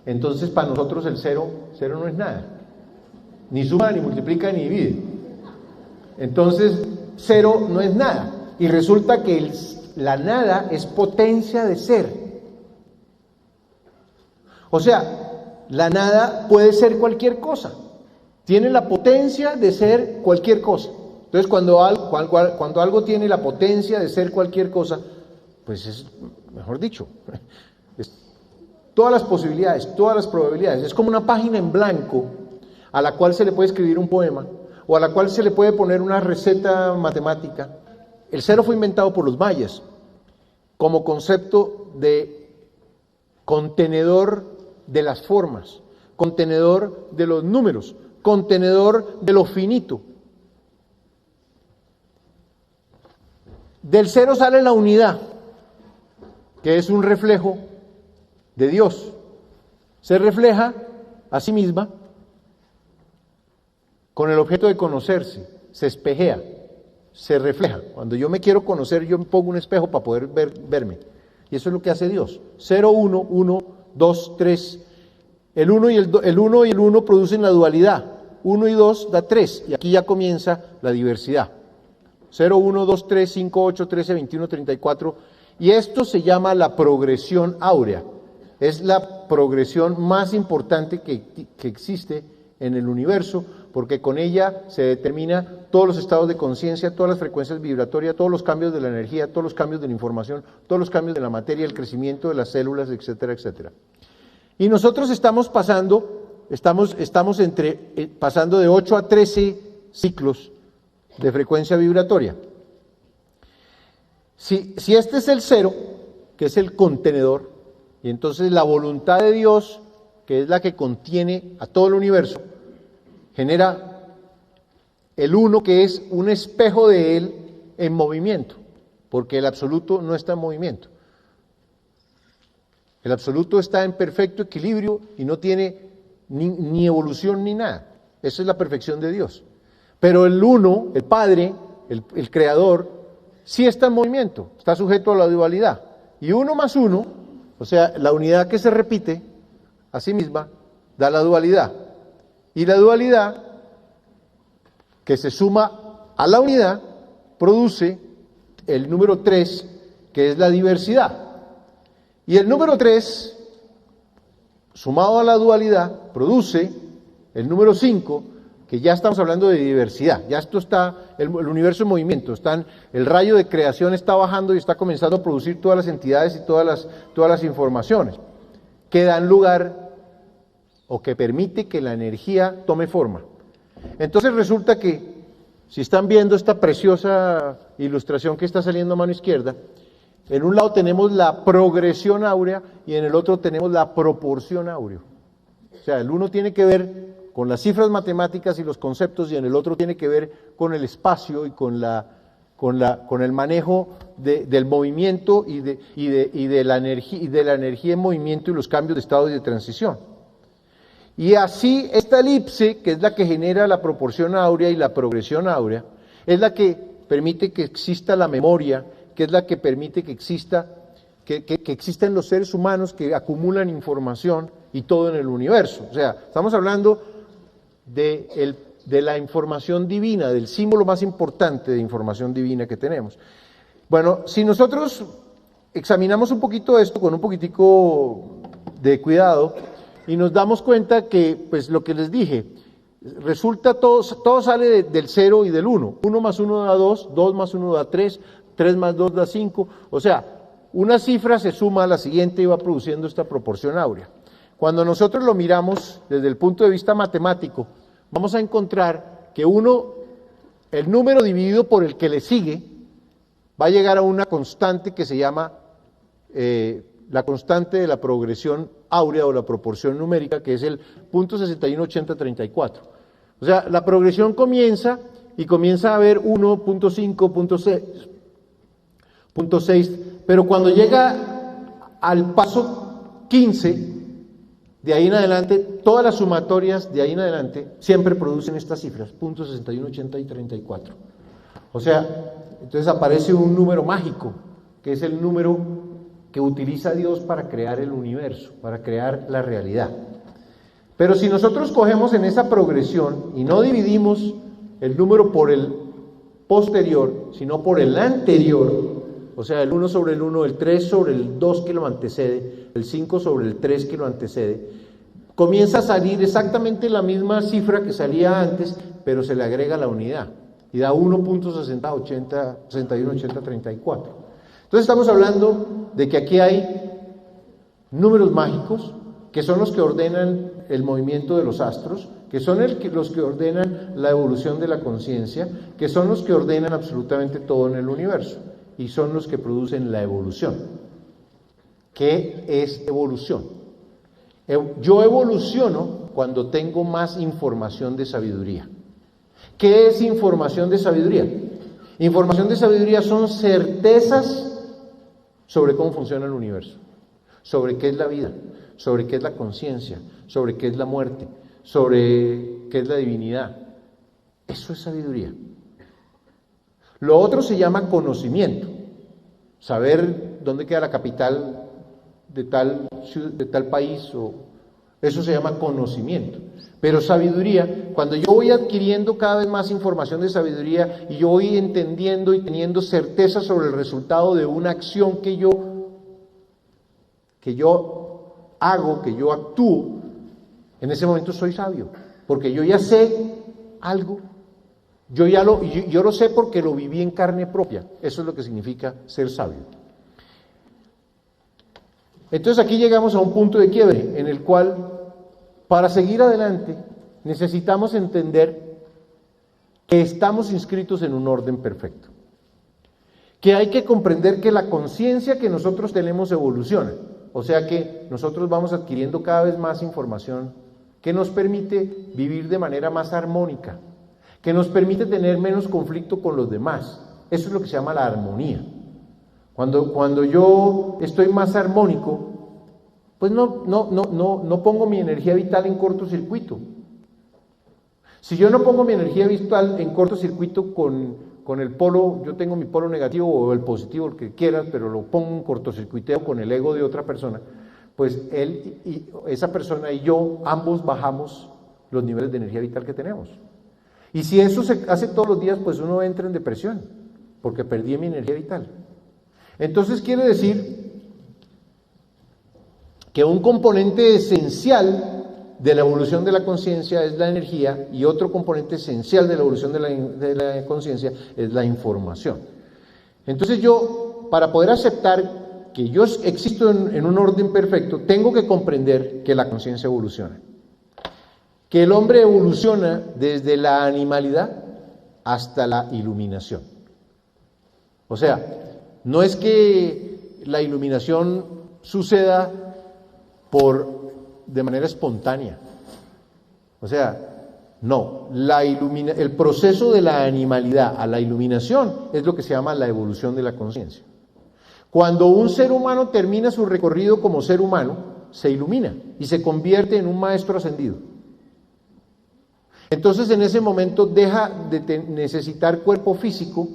entonces para nosotros el 0 no es nada, ni suma, ni multiplica, ni divide. Entonces 0 no es nada, y resulta que la nada es potencia de ser. O sea, la nada puede ser cualquier cosa, tiene la potencia de ser cualquier cosa. Entonces, cuando algo tiene la potencia de ser cualquier cosa, pues es, mejor dicho, es todas las posibilidades, todas las probabilidades. Es como una página en blanco a la cual se le puede escribir un poema o a la cual se le puede poner una receta matemática. El 0 fue inventado por los mayas como concepto de contenedor de las formas, contenedor de los números, contenedor de lo finito. Del 0 sale la unidad, que es un reflejo de Dios. Se refleja a sí misma con el objeto de conocerse, se espejea, se refleja. Cuando yo me quiero conocer, yo me pongo un espejo para poder verme. Y eso es lo que hace Dios. 0, 1, 1, 2, 3. El 1 y el 1 producen la dualidad. 1 y 2 da 3. Y aquí ya comienza la diversidad. 0, 1, 2, 3, 5, 8, 13, 21, 34. Y esto se llama la progresión áurea. Es la progresión más importante que existe en el universo, porque con ella se determina todos los estados de conciencia, todas las frecuencias vibratorias, todos los cambios de la energía, todos los cambios de la información, todos los cambios de la materia, el crecimiento de las células, etcétera, etcétera. Y nosotros estamos pasando de 8 a 13 ciclos de frecuencia vibratoria. Si este es el 0, que es el contenedor, y entonces la voluntad de Dios, que es la que contiene a todo el universo, genera el 1, que es un espejo de Él en movimiento. porque el absoluto no está en movimiento. El absoluto está en perfecto equilibrio y no tiene ni evolución ni nada. Esa es la perfección de Dios. Pero el uno, el Padre, el Creador, sí está en movimiento, está sujeto a la dualidad. Y uno más uno, o sea, la unidad que se repite a sí misma, da la dualidad. Y la dualidad, que se suma a la unidad, produce el número 3, que es la diversidad. Y el número 3, sumado a la dualidad, produce el número 5, que ya estamos hablando de diversidad. Ya esto está, el universo en movimiento, el rayo de creación está bajando y está comenzando a producir todas las entidades y todas las informaciones que dan lugar o que permite que la energía tome forma. Entonces resulta que, si están viendo esta preciosa ilustración que está saliendo a mano izquierda, en un lado tenemos la progresión áurea y en el otro tenemos la proporción áurea. O sea, el uno tiene que ver con las cifras matemáticas y los conceptos y en el otro tiene que ver con el espacio y con el manejo del movimiento y de la energía en movimiento y los cambios de estado y de transición. Y así esta elipse, que es la que genera la proporción áurea y la progresión áurea, es la que permite que exista la memoria, que es la que permite que exista en los seres humanos que acumulan información y todo en el universo. O sea, estamos hablando de la información divina, del símbolo más importante de información divina que tenemos. Bueno, si nosotros examinamos un poquito esto con un poquitico de cuidado y nos damos cuenta que, pues lo que les dije, resulta todo sale del 0 y del 1. 1 más 1 da 2, 2 más 1 da 3, 3 más 2 da 5. O sea, una cifra se suma a la siguiente y va produciendo esta proporción áurea. Cuando nosotros lo miramos desde el punto de vista matemático, vamos a encontrar que el número dividido por el que le sigue, va a llegar a una constante que se llama la constante de la progresión áurea o la proporción numérica, que es el 0.618034. O sea, la progresión comienza a haber 1.5, 0.6, pero cuando llega al paso 15, de ahí en adelante, todas las sumatorias de ahí en adelante siempre producen estas cifras, 0.6180 y 34. O sea, entonces aparece un número mágico, que es el número que utiliza Dios para crear el universo, para crear la realidad. Pero si nosotros cogemos en esa progresión y no dividimos el número por el posterior, sino por el anterior, o sea, el 1 sobre el 1, el 3 sobre el 2 que lo antecede, el 5 sobre el 3 que lo antecede, comienza a salir exactamente la misma cifra que salía antes, pero se le agrega la unidad y da 1.618034. Entonces estamos hablando de que aquí hay números mágicos que son los que ordenan el movimiento de los astros, que son los que ordenan la evolución de la conciencia, que son los que ordenan absolutamente todo en el universo y son los que producen la evolución. ¿Qué es evolución? Yo evoluciono cuando tengo más información de sabiduría. ¿Qué es información de sabiduría? Información de sabiduría son certezas sobre cómo funciona el universo, sobre qué es la vida, sobre qué es la conciencia, sobre qué es la muerte, sobre qué es la divinidad. Eso es sabiduría. Lo otro se llama conocimiento, saber dónde queda la capital de tal país, eso se llama conocimiento. Pero sabiduría, cuando yo voy adquiriendo cada vez más información de sabiduría y yo voy entendiendo y teniendo certeza sobre el resultado de una acción que yo hago, que yo actúo, en ese momento soy sabio, porque yo ya sé algo, yo lo sé porque lo viví en carne propia. Eso es lo que significa ser sabio. Entonces aquí llegamos a un punto de quiebre en el cual, para seguir adelante, necesitamos entender que estamos inscritos en un orden perfecto, que hay que comprender que la conciencia que nosotros tenemos evoluciona, o sea que nosotros vamos adquiriendo cada vez más información que nos permite vivir de manera más armónica, que nos permite tener menos conflicto con los demás. Eso es lo que se llama la armonía. Cuando yo estoy más armónico, pues no pongo mi energía vital en cortocircuito. Si yo no pongo mi energía vital en cortocircuito con el polo, yo tengo mi polo negativo o el positivo, el que quieras, pero lo pongo en cortocircuiteo con el ego de otra persona, pues él y esa persona y yo, ambos bajamos los niveles de energía vital que tenemos. Y si eso se hace todos los días, pues uno entra en depresión, porque perdí mi energía vital. Entonces quiere decir que un componente esencial de la evolución de la conciencia es la energía y otro componente esencial de la evolución de la conciencia es la información. Entonces yo, para poder aceptar que yo existo en un orden perfecto, tengo que comprender que la conciencia evoluciona. Que el hombre evoluciona desde la animalidad hasta la iluminación. O sea, no es que la iluminación suceda de manera espontánea. O sea, no, el proceso de la animalidad a la iluminación es lo que se llama la evolución de la conciencia. Cuando un ser humano termina su recorrido como ser humano, se ilumina y se convierte en un maestro ascendido. Entonces en ese momento deja de necesitar cuerpo físico,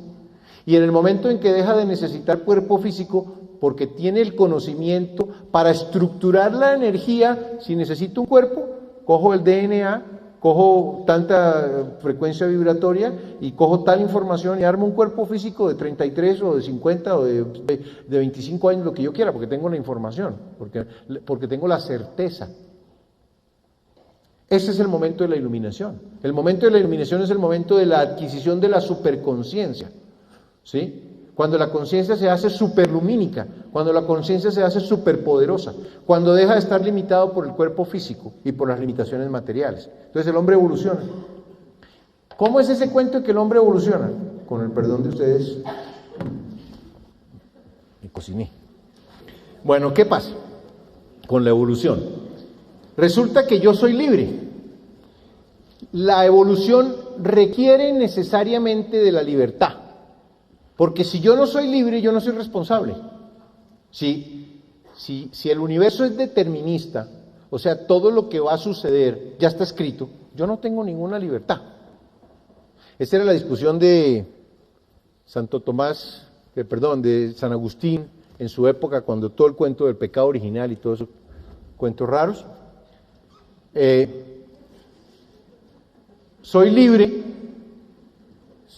y en el momento en que deja de necesitar cuerpo físico, porque tiene el conocimiento para estructurar la energía, si necesito un cuerpo, cojo el DNA, cojo tanta frecuencia vibratoria y cojo tal información y armo un cuerpo físico de 33 o de 50 o de 25 años, lo que yo quiera, porque tengo la información, porque tengo la certeza. Ese es el momento de la iluminación. El momento de la iluminación es el momento de la adquisición de la superconciencia, ¿sí? Cuando la conciencia se hace superlumínica, cuando la conciencia se hace superpoderosa, cuando deja de estar limitado por el cuerpo físico y por las limitaciones materiales. Entonces el hombre evoluciona. ¿Cómo es ese cuento de que el hombre evoluciona? Con el perdón de ustedes, me cociné. Bueno, ¿qué pasa con la evolución? Resulta que yo soy libre. La evolución requiere necesariamente de la libertad. Porque si yo no soy libre, yo no soy responsable. Si el universo es determinista, o sea, todo lo que va a suceder ya está escrito, yo no tengo ninguna libertad. Esa era la discusión de de San Agustín en su época, cuando todo el cuento del pecado original y todos esos cuentos raros. Soy libre.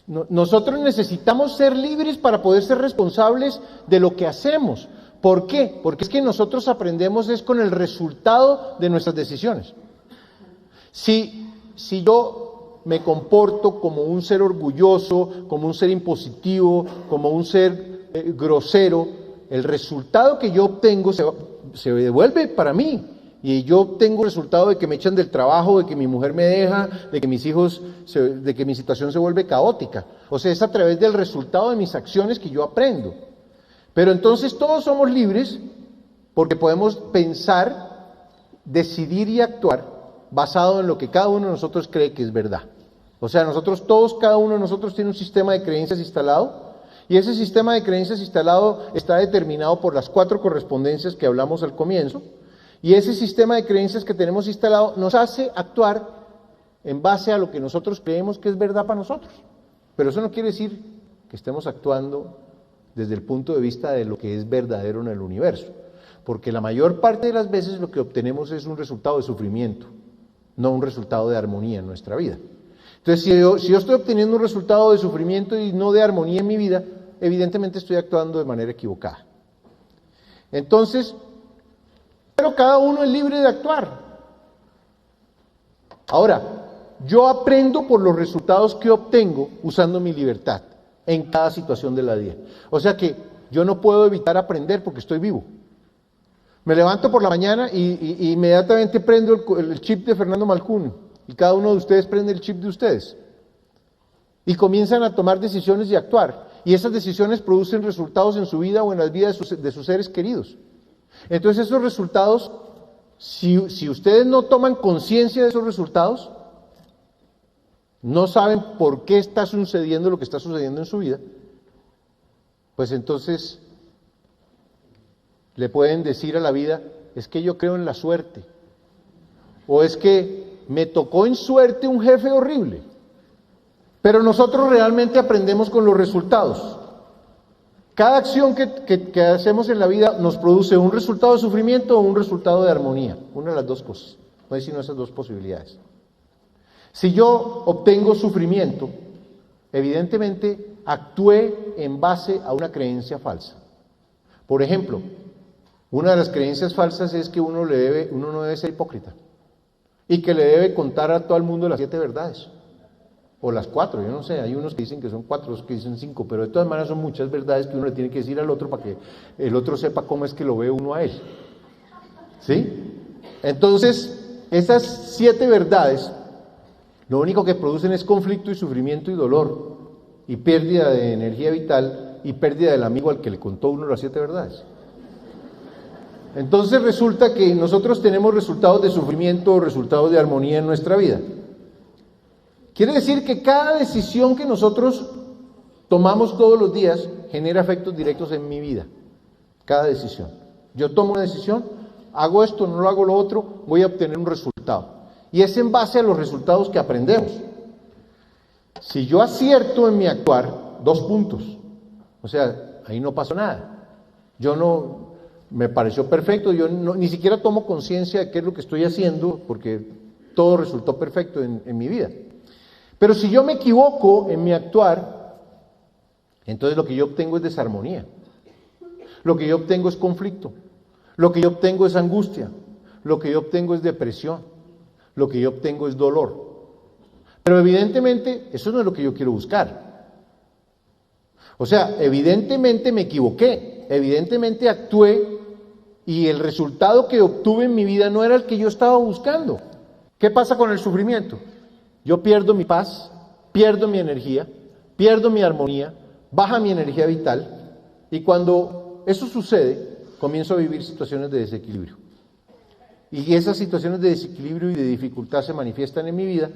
Nosotros necesitamos ser libres para poder ser responsables de lo que hacemos. ¿Por qué? Porque es que nosotros aprendemos es con el resultado de nuestras decisiones. Si yo me comporto como un ser orgulloso, como un ser impositivo, como un ser grosero, el resultado que yo obtengo se devuelve para mí. Y yo tengo el resultado de que me echan del trabajo, de que mi mujer me deja, de que mis hijos, de que mi situación se vuelve caótica. O sea, es a través del resultado de mis acciones que yo aprendo. Pero entonces todos somos libres porque podemos pensar, decidir y actuar basado en lo que cada uno de nosotros cree que es verdad. O sea, cada uno de nosotros tiene un sistema de creencias instalado, y ese sistema de creencias instalado está determinado por las 4 correspondencias que hablamos al comienzo. Y ese sistema de creencias que tenemos instalado nos hace actuar en base a lo que nosotros creemos que es verdad para nosotros. Pero eso no quiere decir que estemos actuando desde el punto de vista de lo que es verdadero en el universo. Porque la mayor parte de las veces lo que obtenemos es un resultado de sufrimiento, no un resultado de armonía en nuestra vida. Entonces, si yo estoy obteniendo un resultado de sufrimiento y no de armonía en mi vida, evidentemente estoy actuando de manera equivocada. Entonces, pero cada uno es libre de actuar. Ahora, yo aprendo por los resultados que obtengo usando mi libertad en cada situación de la vida. O sea que yo no puedo evitar aprender porque estoy vivo. Me levanto por la mañana y inmediatamente prendo el chip de Fernando Malcún, y cada uno de ustedes prende el chip de ustedes. Y comienzan a tomar decisiones y actuar. Y esas decisiones producen resultados en su vida o en las vidas de sus seres queridos. Entonces esos resultados, si ustedes no toman conciencia de esos resultados, no saben por qué está sucediendo lo que está sucediendo en su vida, pues entonces le pueden decir a la vida, es que yo creo en la suerte, o es que me tocó en suerte un jefe horrible, pero nosotros realmente aprendemos con los resultados. Cada acción que hacemos en la vida nos produce un resultado de sufrimiento o un resultado de armonía, una de las dos cosas, no hay sino esas dos posibilidades. Si yo obtengo sufrimiento, evidentemente actué en base a una creencia falsa. Por ejemplo, una de las creencias falsas es que uno no debe ser hipócrita y que le debe contar a todo el mundo las 7 verdades. O las 4, yo no sé, hay unos que dicen que son 4, otros que dicen 5, pero de todas maneras son muchas verdades que uno le tiene que decir al otro para que el otro sepa cómo es que lo ve uno a él. ¿Sí? Entonces, esas 7 verdades, lo único que producen es conflicto y sufrimiento y dolor, y pérdida de energía vital, y pérdida del amigo al que le contó uno las 7 verdades. Entonces resulta que nosotros tenemos resultados de sufrimiento o resultados de armonía en nuestra vida. Quiere decir que cada decisión que nosotros tomamos todos los días genera efectos directos en mi vida. Cada decisión. Yo tomo una decisión, hago esto, no lo hago lo otro, voy a obtener un resultado. Y es en base a los resultados que aprendemos. Si yo acierto en mi actuar, 2 puntos. O sea, ahí no pasó nada. Me pareció perfecto, ni siquiera tomo conciencia de qué es lo que estoy haciendo, porque todo resultó perfecto en mi vida. Pero si yo me equivoco en mi actuar, entonces lo que yo obtengo es desarmonía. Lo que yo obtengo es conflicto. Lo que yo obtengo es angustia. Lo que yo obtengo es depresión. Lo que yo obtengo es dolor. Pero evidentemente eso no es lo que yo quiero buscar. O sea, evidentemente me equivoqué. Evidentemente actué y el resultado que obtuve en mi vida no era el que yo estaba buscando. ¿Qué pasa con el sufrimiento? Yo pierdo mi paz, pierdo mi energía, pierdo mi armonía, baja mi energía vital, y cuando eso sucede, comienzo a vivir situaciones de desequilibrio. Y esas situaciones de desequilibrio y de dificultad se manifiestan en mi vida,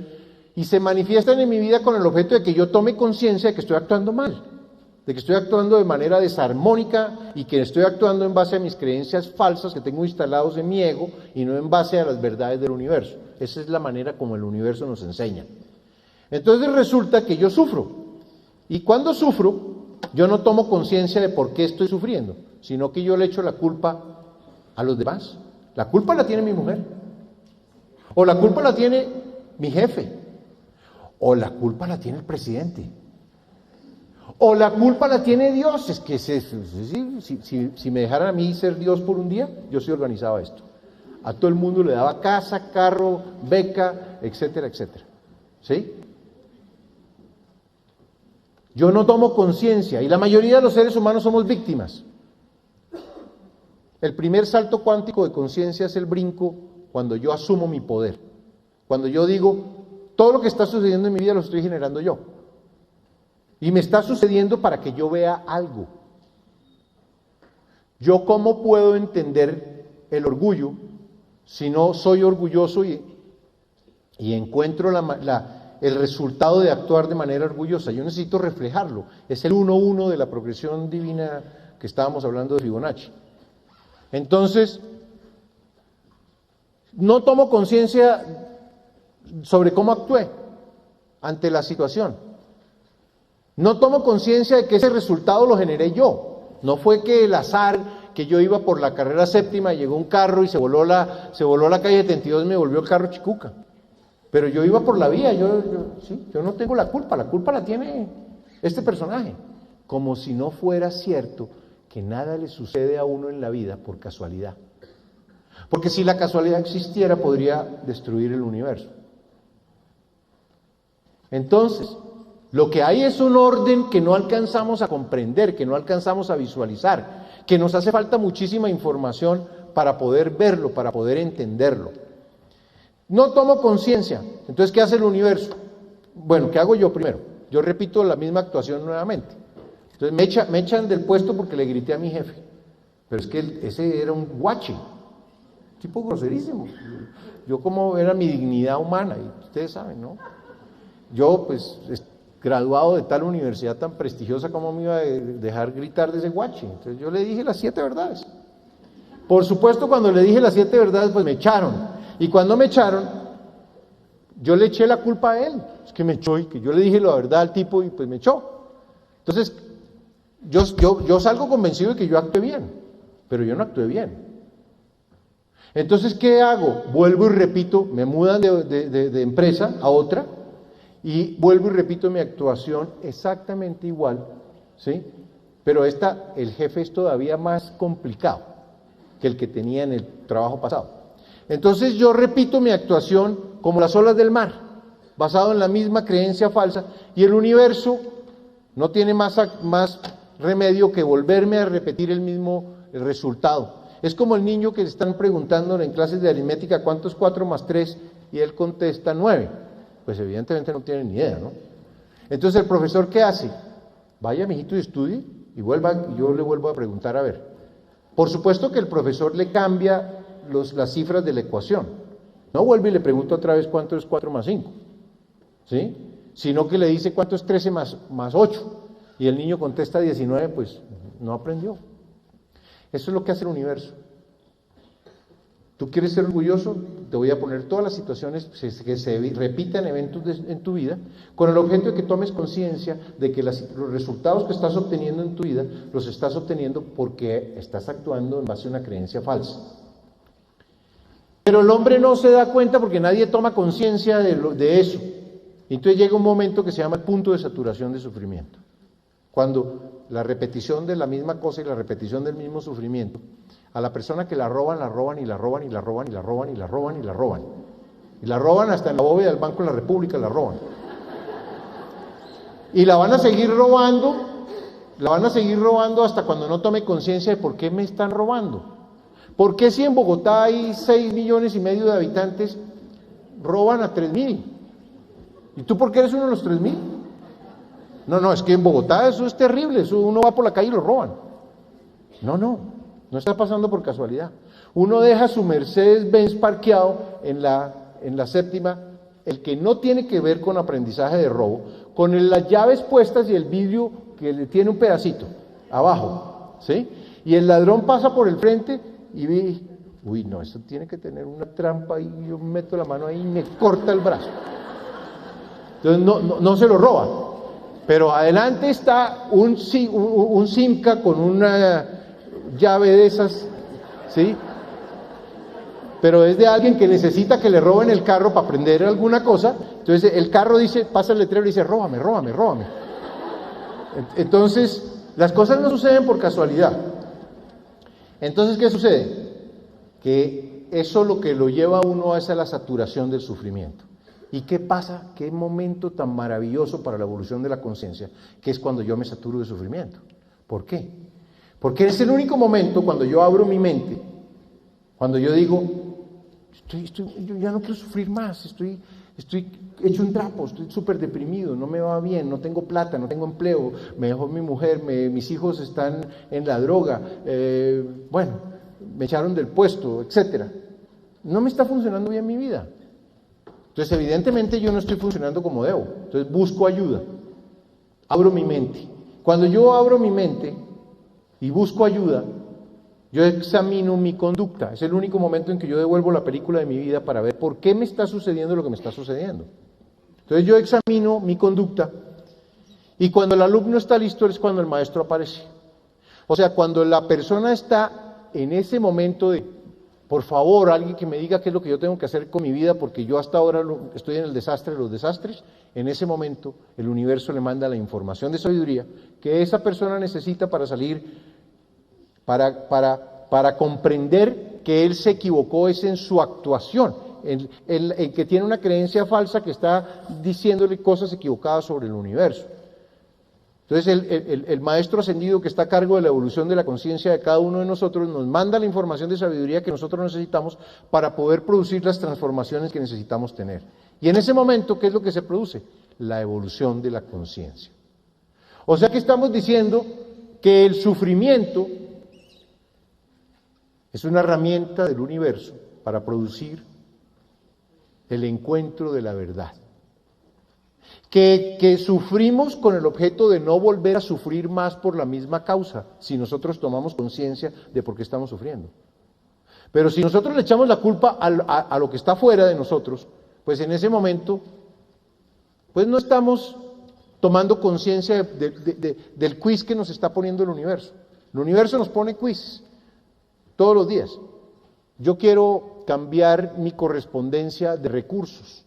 y se manifiestan en mi vida con el objeto de que yo tome conciencia de que estoy actuando mal, de que estoy actuando de manera desarmónica y que estoy actuando en base a mis creencias falsas que tengo instalados en mi ego y no en base a las verdades del universo. Esa es la manera como el universo nos enseña. Entonces resulta que yo sufro. Y cuando sufro, yo no tomo conciencia de por qué estoy sufriendo, sino que yo le echo la culpa a los demás. La culpa la tiene mi mujer. O la culpa la tiene mi jefe. O la culpa la tiene el presidente. O la culpa la tiene Dios. Es que si me dejaran a mí ser Dios por un día, yo sí organizaba esto. A todo el mundo le daba casa, carro, beca, etcétera, etcétera. ¿Sí? Yo no tomo conciencia, y la mayoría de los seres humanos somos víctimas. El primer salto cuántico de conciencia es el brinco cuando yo asumo mi poder. Cuando yo digo, todo lo que está sucediendo en mi vida lo estoy generando yo. Y me está sucediendo para que yo vea algo. ¿Yo cómo puedo entender el orgullo si no soy orgulloso y encuentro el resultado de actuar de manera orgullosa? Yo necesito reflejarlo. Es el 1-1 de la progresión divina que estábamos hablando de Fibonacci. Entonces, no tomo conciencia sobre cómo actué ante la situación. No tomo conciencia de que ese resultado lo generé yo. No fue que el azar, que yo iba por la carrera séptima, llegó un carro y se voló la calle 72 y me volvió el carro Chicuca. Pero yo iba por la vía, yo no tengo la culpa la tiene este personaje. Como si no fuera cierto que nada le sucede a uno en la vida por casualidad. Porque si la casualidad existiera, podría destruir el universo. Entonces, lo que hay es un orden que no alcanzamos a comprender, que no alcanzamos a visualizar, que nos hace falta muchísima información para poder verlo, para poder entenderlo. No tomo conciencia. Entonces, ¿qué hace el universo? Bueno, ¿qué hago yo primero? Yo repito la misma actuación nuevamente. Entonces me echan del puesto porque le grité a mi jefe. Pero es que ese era un guache, tipo groserísimo. Yo como era mi dignidad humana, y ustedes saben, ¿no? Yo, pues, graduado de tal universidad tan prestigiosa, ¿cómo me iba a dejar gritar de ese guache? Entonces yo le dije las 7 verdades. Por supuesto, cuando le dije las 7 verdades, pues me echaron. Y cuando me echaron, yo le eché la culpa a él. Es que me echó y que yo le dije la verdad al tipo y pues me echó. Entonces, yo salgo convencido de que yo actué bien, pero yo no actué bien. Entonces, ¿qué hago? Vuelvo y repito, me mudan de empresa a otra y vuelvo y repito mi actuación exactamente igual, ¿sí? Pero el jefe es todavía más complicado que el que tenía en el trabajo pasado. Entonces yo repito mi actuación como las olas del mar, basado en la misma creencia falsa, y el universo no tiene más remedio que volverme a repetir el mismo resultado. Es como el niño que le están preguntando en clases de aritmética cuánto es 4 más 3 y él contesta 9. Pues evidentemente no tiene ni idea, ¿no? Entonces el profesor, ¿qué hace? Vaya, mijito, y estudie y yo le vuelvo a preguntar a ver. Por supuesto que el profesor le cambia las cifras de la ecuación. No vuelve y le pregunta otra vez cuánto es 4 más 5, ¿sí? Sino que le dice cuánto es 13 más 8 y el niño contesta 19, pues no aprendió. Eso es lo que hace el universo. ¿Tú quieres ser orgulloso? Te voy a poner todas las situaciones que se repitan eventos en tu vida, con el objeto de que tomes conciencia de que los resultados que estás obteniendo en tu vida, los estás obteniendo porque estás actuando en base a una creencia falsa. Pero el hombre no se da cuenta porque nadie toma conciencia de eso. Y entonces llega un momento que se llama el punto de saturación de sufrimiento. Cuando la repetición de la misma cosa y la repetición del mismo sufrimiento, a la persona que la roban, la roban y la roban y la roban y la roban y la roban y la roban. Y la roban hasta en la bóveda del Banco de la República, la roban. Y la van a seguir robando hasta cuando no tome conciencia de por qué me están robando. ¿Por qué si en Bogotá hay 6,5 millones de habitantes, roban a 3,000? ¿Y tú por qué eres uno de los 3,000? No, es que en Bogotá eso es terrible, eso uno va por la calle y lo roban. No está pasando por casualidad. Uno deja su Mercedes-Benz parqueado en la séptima, el que no tiene que ver con aprendizaje de robo, con las llaves puestas y el vidrio que le tiene un pedacito abajo, ¿sí? Y el ladrón pasa por el frente y ve, uy, no, eso tiene que tener una trampa y yo meto la mano ahí y me corta el brazo. Entonces no se lo roba. Pero adelante está un Simca con una llave de esas, ¿sí? Pero es de alguien que necesita que le roben el carro para aprender alguna cosa. Entonces el carro dice, pasa el letrero y dice, róbame. Entonces, las cosas no suceden por casualidad. Entonces, ¿qué sucede? Que eso lo que lo lleva a uno es a la saturación del sufrimiento. ¿Y qué pasa? Qué momento tan maravilloso para la evolución de la conciencia, que es cuando yo me saturo de sufrimiento. ¿Por qué? Porque es el único momento cuando yo abro mi mente, cuando yo digo, yo ya no quiero sufrir más, estoy hecho un trapo, estoy súper deprimido, no me va bien, no tengo plata, no tengo empleo, me dejó mi mujer, mis hijos están en la droga, me echaron del puesto, etcétera. No me está funcionando bien mi vida. Entonces, evidentemente yo no estoy funcionando como debo. Entonces, busco ayuda. Abro mi mente. Cuando yo abro mi mente y busco ayuda, yo examino mi conducta. Es el único momento en que yo devuelvo la película de mi vida para ver por qué me está sucediendo lo que me está sucediendo. Entonces, yo examino mi conducta y cuando el alumno está listo es cuando el maestro aparece. O sea, cuando la persona está en ese momento de, por favor, alguien que me diga qué es lo que yo tengo que hacer con mi vida, porque yo hasta ahora estoy en el desastre de los desastres, en ese momento el universo le manda la información de sabiduría que esa persona necesita para salir, para comprender que él se equivocó es en su actuación, en que tiene una creencia falsa que está diciéndole cosas equivocadas sobre el universo. Entonces el maestro ascendido que está a cargo de la evolución de la conciencia de cada uno de nosotros nos manda la información de sabiduría que nosotros necesitamos para poder producir las transformaciones que necesitamos tener. Y en ese momento, ¿qué es lo que se produce? La evolución de la conciencia. O sea que estamos diciendo que el sufrimiento es una herramienta del universo para producir el encuentro de la verdad. Que sufrimos con el objeto de no volver a sufrir más por la misma causa, si nosotros tomamos conciencia de por qué estamos sufriendo. Pero si nosotros le echamos la culpa a lo que está fuera de nosotros, pues en ese momento, pues no estamos tomando conciencia del quiz que nos está poniendo el universo. El universo nos pone quiz todos los días. Yo quiero cambiar mi correspondencia de recursos.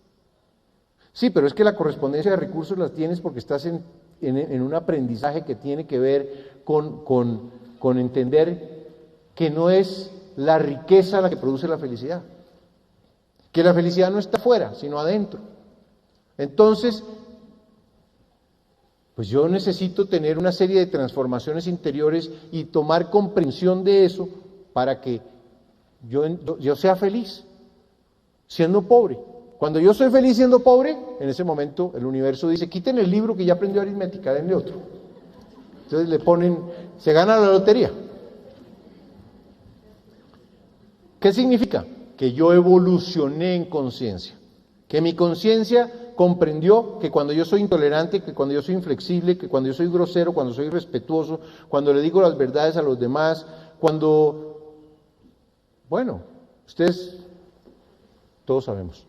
Sí, pero es que la correspondencia de recursos la tienes porque estás en un aprendizaje que tiene que ver con entender que no es la riqueza la que produce la felicidad, que la felicidad no está afuera, sino adentro. Entonces, pues yo necesito tener una serie de transformaciones interiores y tomar comprensión de eso para que yo sea feliz, siendo pobre. Cuando yo soy feliz siendo pobre, en ese momento el universo dice, quiten el libro que ya aprendió aritmética, denle otro. Entonces le ponen, se gana la lotería. ¿Qué significa? Que yo evolucioné en conciencia, que mi conciencia comprendió que cuando yo soy intolerante, que cuando yo soy inflexible, que cuando yo soy grosero, cuando soy irrespetuoso, cuando le digo las verdades a los demás, cuando, bueno, ustedes todos sabemos.